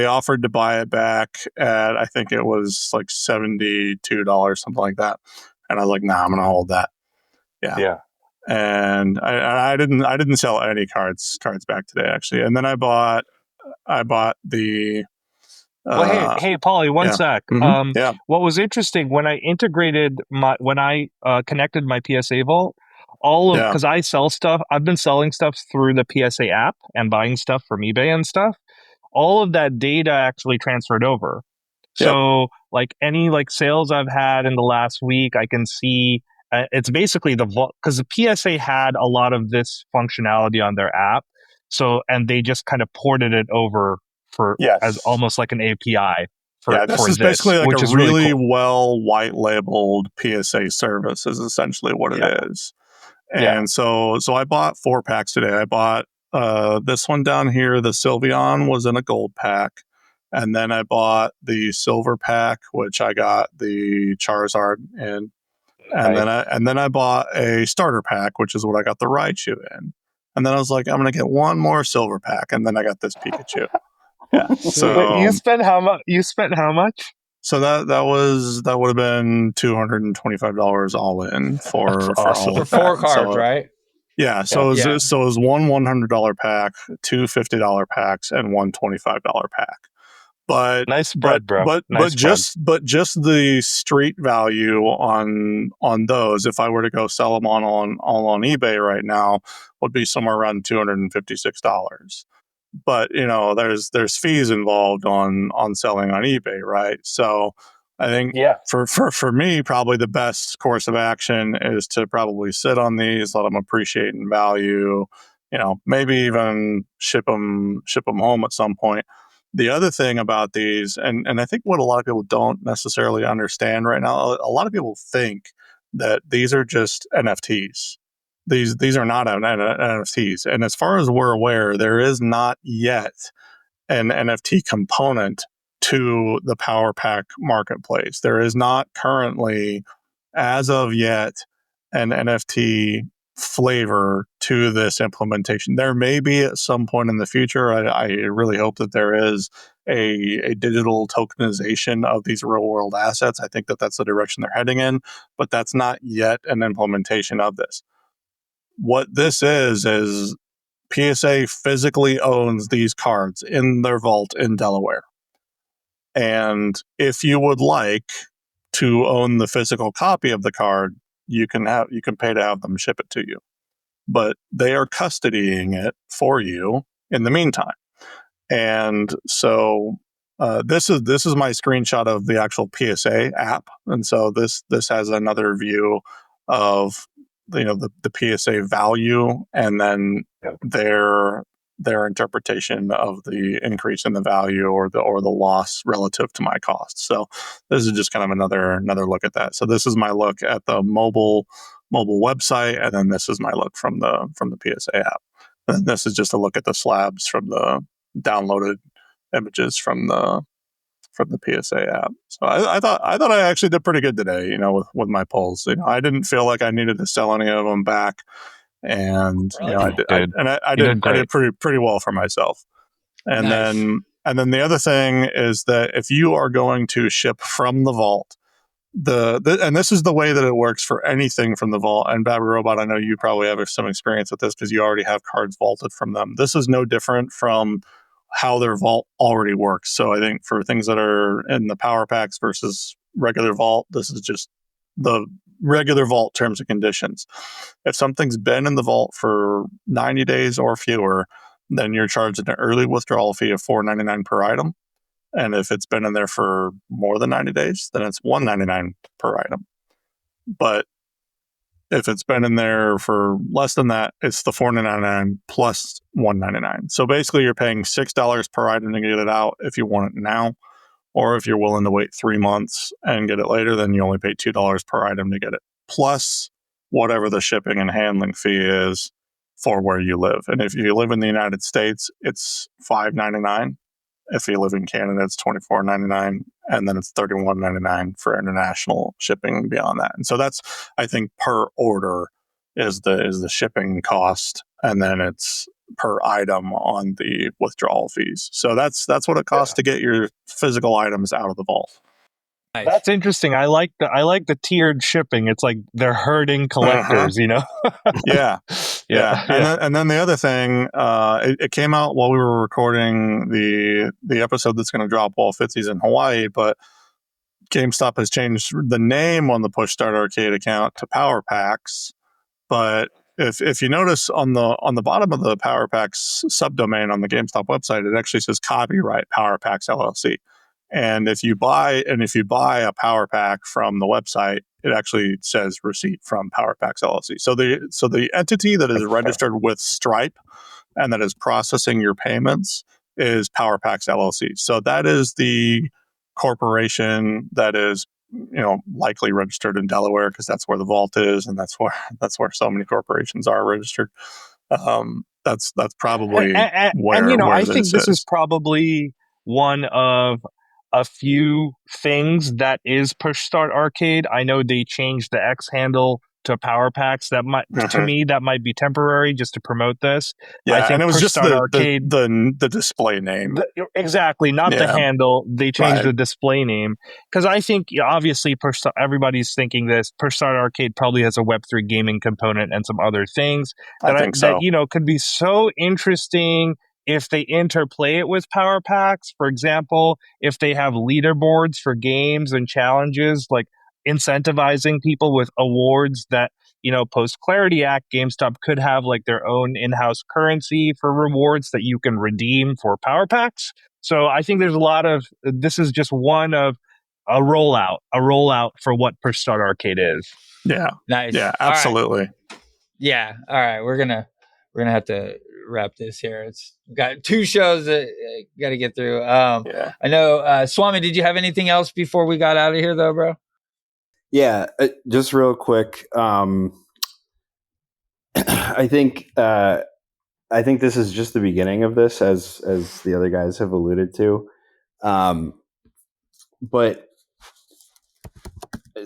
Speaker 3: offered to buy it back at, I think it was like $72, something like that, and I was like, nah, I'm gonna hold that. Yeah. And I didn't sell any cards back today, actually, and then I bought the.
Speaker 6: Well, hey, Paulie, one sec.
Speaker 3: Yeah.
Speaker 6: What was interesting when I integrated when I connected my PSA vault, because I sell stuff, I've been selling stuff through the PSA app and buying stuff from eBay and stuff. All of that data actually transferred over. So like any sales I've had in the last week, I can see it's basically the vault, because the PSA had a lot of this functionality on their app. So, and they just kind of ported it over as almost like an API for
Speaker 3: this is basically like
Speaker 6: which
Speaker 3: a
Speaker 6: is
Speaker 3: really
Speaker 6: cool.
Speaker 3: well white labeled PSA service is essentially what it is. And so I bought 4 packs today. I bought this one down here. The Sylveon was in a gold pack. And then I bought the silver pack, which I got the Charizard in. And then I bought a starter pack, which is what I got the Raichu in. And then I was like, I'm going to get one more silver pack. And then I got this Pikachu. Yeah. So
Speaker 6: wait, you spent how much?
Speaker 3: So that would have been $225 all in for
Speaker 6: awesome.
Speaker 3: all of
Speaker 2: for 4
Speaker 3: that.
Speaker 2: cards,
Speaker 3: So,
Speaker 2: right?
Speaker 3: Yeah. So it was one $100 pack, 2 $50 packs, and one $25 pack. But
Speaker 6: nice spread, bro.
Speaker 3: But just the street value on those, if I were to go sell them all on eBay right now, would be somewhere around $256. But there's fees involved on selling on eBay, right? So I think for me, probably the best course of action is to probably sit on these, let them appreciate in value, maybe even ship them home at some point. The other thing about these, and I think what a lot of people don't necessarily understand right now, a lot of people think that these are just NFTs. These are not NFTs. And as far as we're aware, there is not yet an NFT component to the Power Pack marketplace. There is not currently, as of yet, an NFT flavor to this implementation. There may be at some point in the future. I really hope that there is a digital tokenization of these real world assets. I think that that's the direction they're heading in, but that's not yet an implementation of this. What this is PSA physically owns these cards in their vault in Delaware. And if you would like to own the physical copy of the card, you can pay to have them ship it to you. But they are custodying it for you in the meantime. And so this is my screenshot of the actual PSA app, and so this has another view of the PSA value, and then their interpretation of the increase in the value or the loss relative to my cost. So this is just kind of another look at that. So this is my look at the mobile website, and then this is my look from the PSA app. And this is just a look at the slabs from the downloaded images from the PSA app. So I thought I actually did pretty good today, with my polls. I didn't feel like I needed to sell any of them back, and I did pretty well for myself. And
Speaker 2: Nice.
Speaker 3: then the other thing is that if you are going to ship from the vault, and this is the way that it works for anything from the vault. And Babby Robot, I know you probably have some experience with this because you already have cards vaulted from them. This is no different from how their vault already works. So I think for things that are in the power packs versus regular vault, this is just the regular vault terms and conditions. If something's been in the vault for 90 days or fewer, then you're charged an early withdrawal fee of $4.99 per item. And if it's been in there for more than 90 days, then it's $1.99 per item. But if it's been in there for less than that, it's the $4.99 plus $1.99. So basically, you're paying $6 per item to get it out if you want it now. Or if you're willing to wait 3 months and get it later, then you only pay $2 per item to get it, plus whatever the shipping and handling fee is for where you live. And if you live in the United States, it's $5.99. If you live in Canada, it's $24.99, and then it's $31.99 for international shipping beyond that. And so that's, I think, per order is the shipping cost, and then it's per item on the withdrawal fees. So that's what it costs to get your physical items out of the vault.
Speaker 2: Nice.
Speaker 6: That's interesting. I like the tiered shipping. It's like they're herding collectors,
Speaker 3: Yeah. And then the other thing, it came out while we were recording the episode that's going to drop while Fitzy's in Hawaii, but GameStop has changed the name on the Push Start Arcade account to Power Packs. But if you notice on the bottom of the Power Packs subdomain on the GameStop website, it actually says copyright Power Packs LLC. And if you buy a Power Pack from the website, it actually says receipt from Power Packs LLC. So the entity that is registered with Stripe and that is processing your payments is Power Packs LLC. So that is the corporation that is likely registered in Delaware, because that's where the vault is, and that's where so many corporations are registered. That's probably where
Speaker 6: I think this
Speaker 3: is
Speaker 6: probably one of a few things that is Push Start Arcade. I know they changed the X handle to Power Packs. That might, to me, that might be temporary just to promote this.
Speaker 3: Yeah,
Speaker 6: I think
Speaker 3: and it was
Speaker 6: Push
Speaker 3: just
Speaker 6: Start Arcade,
Speaker 3: the display name.
Speaker 6: Exactly, not the handle. They changed the display name because I think obviously everybody's thinking this. Push Start Arcade probably has a Web3 gaming component and some other things that could be so interesting if they interplay it with Power Packs. For example, if they have leaderboards for games and challenges, like incentivizing people with awards that, post Clarity Act, GameStop could have like their own in-house currency for rewards that you can redeem for Power Packs. So I think there's this is just one of a rollout for what Push Start Arcade is.
Speaker 3: Yeah.
Speaker 2: Nice.
Speaker 3: Yeah, absolutely.
Speaker 2: Right. Yeah. All right. We're gonna have to wrap this here. It's got 2 shows that got to get through. I know, Swami, did you have anything else before we got out of here though, bro?
Speaker 4: Yeah, just real quick. I think this is just the beginning of this, as the other guys have alluded to. But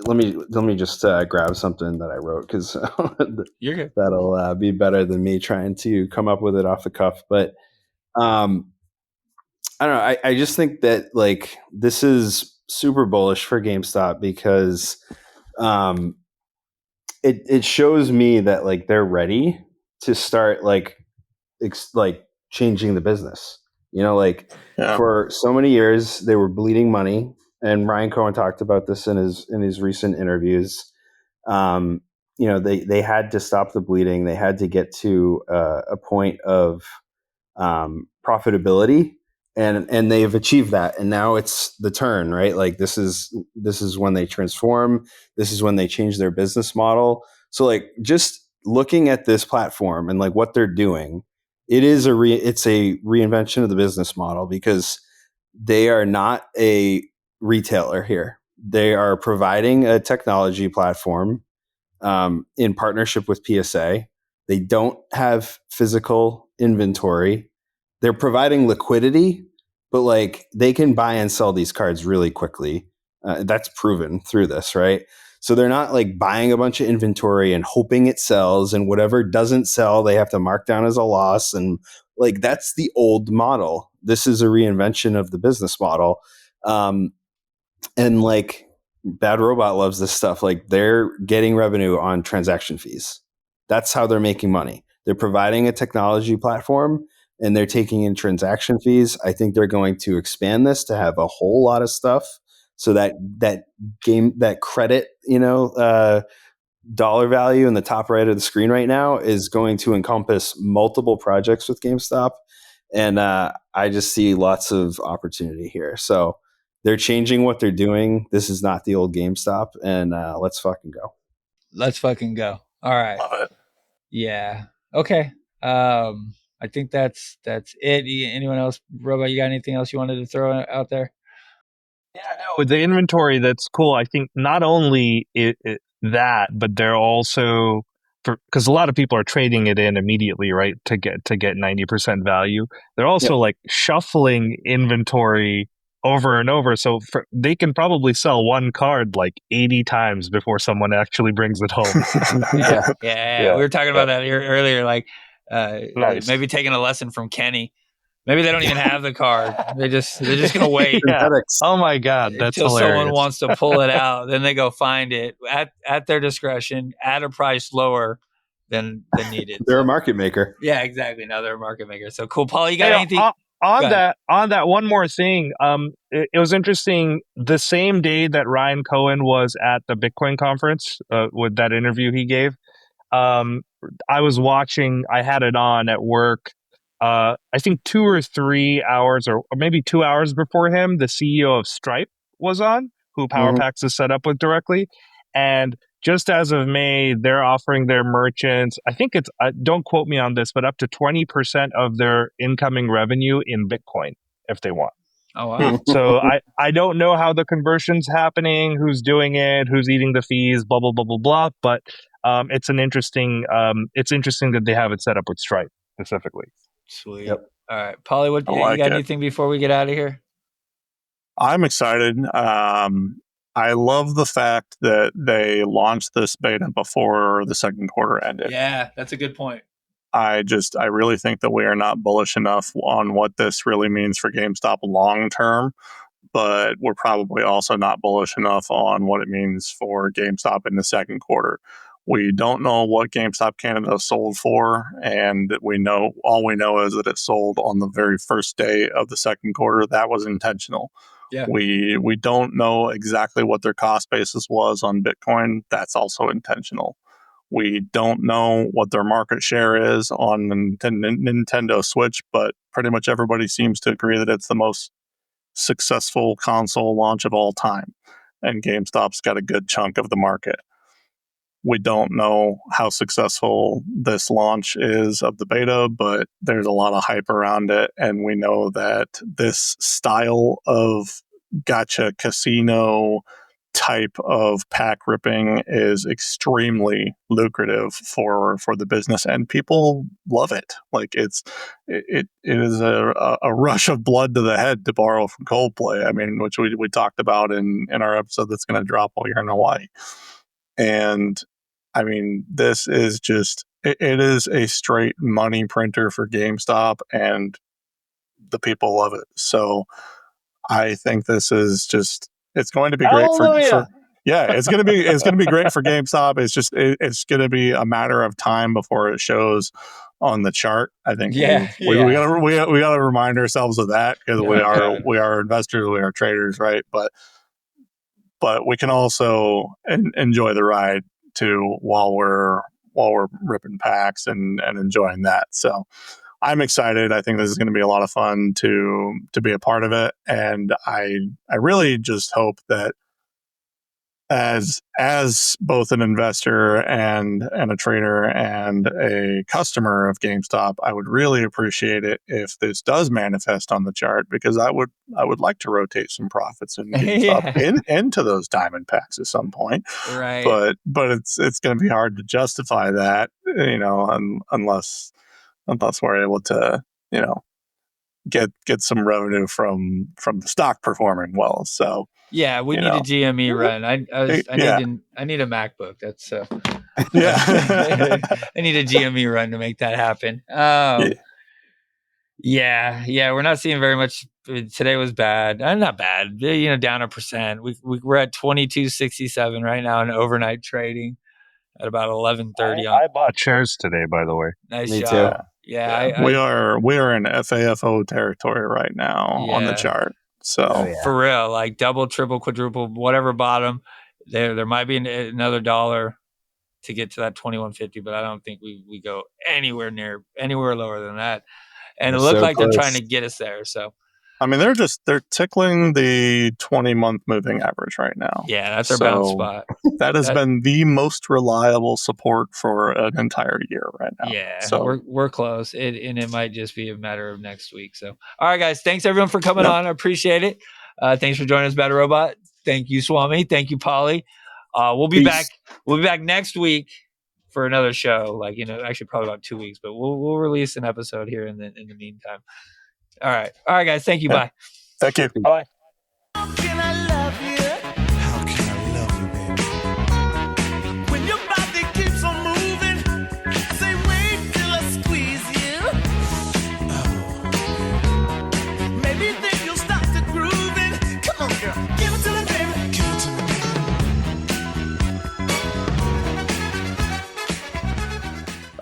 Speaker 4: let me just grab something that I wrote, because
Speaker 2: You're good.
Speaker 4: That'll be better than me trying to come up with it off the cuff. But I don't know. I just think that this is super bullish for GameStop, because it shows me that they're ready to start changing the business. You know, like
Speaker 3: Yeah.
Speaker 4: for so many years they were bleeding money, and Ryan Cohen talked about this in his recent interviews. You know, they had to stop the bleeding. They had to get to a point of profitability, and they've achieved that. And now it's the turn, right? Like this is when they transform. This is when they change their business model. So like just looking at this platform and like what they're doing, it's a reinvention of the business model, because they are not a retailer here. They are providing a technology platform in partnership with PSA. They don't have physical inventory. They're providing liquidity, but like they can buy and sell these cards really quickly. That's proven through this, right? So they're not like buying a bunch of inventory and hoping it sells, and whatever doesn't sell, they have to mark down as a loss. And like that's the old model. This is a reinvention of the business model. And like Bad Robot loves this stuff. Like they're getting revenue on transaction fees. That's how they're making money. They're providing a technology platform and they're taking in transaction fees. I think they're going to expand this to have a whole lot of stuff, so that credit, dollar value in the top right of the screen right now is going to encompass multiple projects with GameStop. And I just see lots of opportunity here. So they're changing what they're doing. This is not the old GameStop, and let's fucking go.
Speaker 2: Let's fucking go. All right.
Speaker 3: Love it.
Speaker 2: Yeah. Okay. I think that's it. Anyone else, Robot? You got anything else you wanted to throw out there?
Speaker 6: Yeah, no, with the inventory, that's cool. I think not only that, but they're also, because a lot of people are trading it in immediately, right, to get 90% value. They're also like shuffling inventory over and over, so they can probably sell one card like 80 times before someone actually brings it home.
Speaker 2: Yeah. We were talking about that earlier. Like,
Speaker 6: Nice.
Speaker 2: maybe taking a lesson from Kenny. Maybe they don't even have the card. They're just gonna wait.
Speaker 6: Yeah. Oh my God, that's
Speaker 2: until
Speaker 6: hilarious.
Speaker 2: someone wants to pull it out. Then they go find it at their discretion at a price lower than needed.
Speaker 4: They're a market maker.
Speaker 2: Yeah, exactly. Now they're a market maker. So cool, Paul. You got anything?
Speaker 6: On that, one more thing. It was interesting. The same day that Ryan Cohen was at the Bitcoin conference, with that interview he gave, I was watching. I had it on at work. I think 2 or 3 hours, or maybe 2 hours before him, the CEO of Stripe was on, who PowerPax is set up with directly. And just as of May, they're offering their merchants, I think it's, don't quote me on this, but up to 20% of their incoming revenue in Bitcoin if they want.
Speaker 2: Oh, wow.
Speaker 6: So I don't know how the conversion's happening, who's doing it, who's eating the fees, blah, blah, blah, blah, blah. But it's interesting that they have it set up with Stripe specifically.
Speaker 2: Sweet. Yep. All right, Paulie, you got anything before we get out of here?
Speaker 3: I'm excited. I love the fact that they launched this beta before the second quarter ended.
Speaker 2: Yeah, that's a good point.
Speaker 3: I really think that we are not bullish enough on what this really means for GameStop long term, but we're probably also not bullish enough on what it means for GameStop in the second quarter. We don't know what GameStop Canada sold for, and all we know is that it sold on the very first day of the second quarter. That was intentional.
Speaker 2: Yeah.
Speaker 3: We don't know exactly what their cost basis was on Bitcoin. That's also intentional. We don't know what their market share is on Nintendo Switch, but pretty much everybody seems to agree that it's the most successful console launch of all time, and GameStop's got a good chunk of the market. We don't know how successful this launch is of the beta, but there's a lot of hype around it, and we know that this style of gacha casino type of pack ripping is extremely lucrative for the business, and people love it. Like it is a rush of blood to the head, to borrow from Coldplay. I mean, which we talked about in our episode that's going to drop while you're in Hawaii. And I mean, this is just it is a straight money printer for GameStop, and the people love it. So I think this is just, it's going to be great for it's going to be great for GameStop. It's just it's going to be a matter of time before it shows on the chart. I think
Speaker 2: Yeah,
Speaker 3: we gotta remind ourselves of that, because
Speaker 2: No
Speaker 3: we
Speaker 2: doubt.
Speaker 3: are investors, we are traders, right? But we can also enjoy the ride too while we're ripping packs and enjoying that. So I'm excited. I think this is going to be a lot of fun to be a part of it, and I really just hope that as both an investor and a trader and a customer of GameStop, I would really appreciate it if this does manifest on the chart, because I would like to rotate some profits in GameStop into those diamond packs at some point.
Speaker 2: Right.
Speaker 3: But it's going to be hard to justify that, unless we're able to, get some revenue from the stock performing well. So
Speaker 2: Yeah, we need a GME run. I need a MacBook. That's
Speaker 3: yeah.
Speaker 2: I need a GME run to make that happen. Yeah, we're not seeing very much. Today was bad. Not bad. Down 1%. We're at 22.67 right now in overnight trading at about 11:30.
Speaker 6: I bought shares today, by the way.
Speaker 2: Nice
Speaker 4: Me
Speaker 2: job.
Speaker 4: too.
Speaker 2: Yeah,
Speaker 3: we are in FAFO territory right now on the chart. So
Speaker 2: for real, like double, triple, quadruple, whatever bottom. There might be another dollar to get to that 21.50, but I don't think we go anywhere lower than that. And it looked like they're trying to get us there. So
Speaker 3: I mean, they're tickling the 20-month moving average right now.
Speaker 2: Yeah, that's our bounce spot.
Speaker 3: That has been the most reliable support for an entire year right now.
Speaker 2: Yeah,
Speaker 3: so
Speaker 2: we're close. It might just be a matter of next week. So, all right, guys, thanks everyone for coming on. I appreciate it. Thanks for joining us, Better Robot. Thank you, Swami. Thank you, Paulie. We'll be back. We'll be back next week for another show. Actually, probably about 2 weeks, but we'll release an episode here in the meantime. All right, guys. Thank you. Bye.
Speaker 3: Thank you.
Speaker 6: Bye.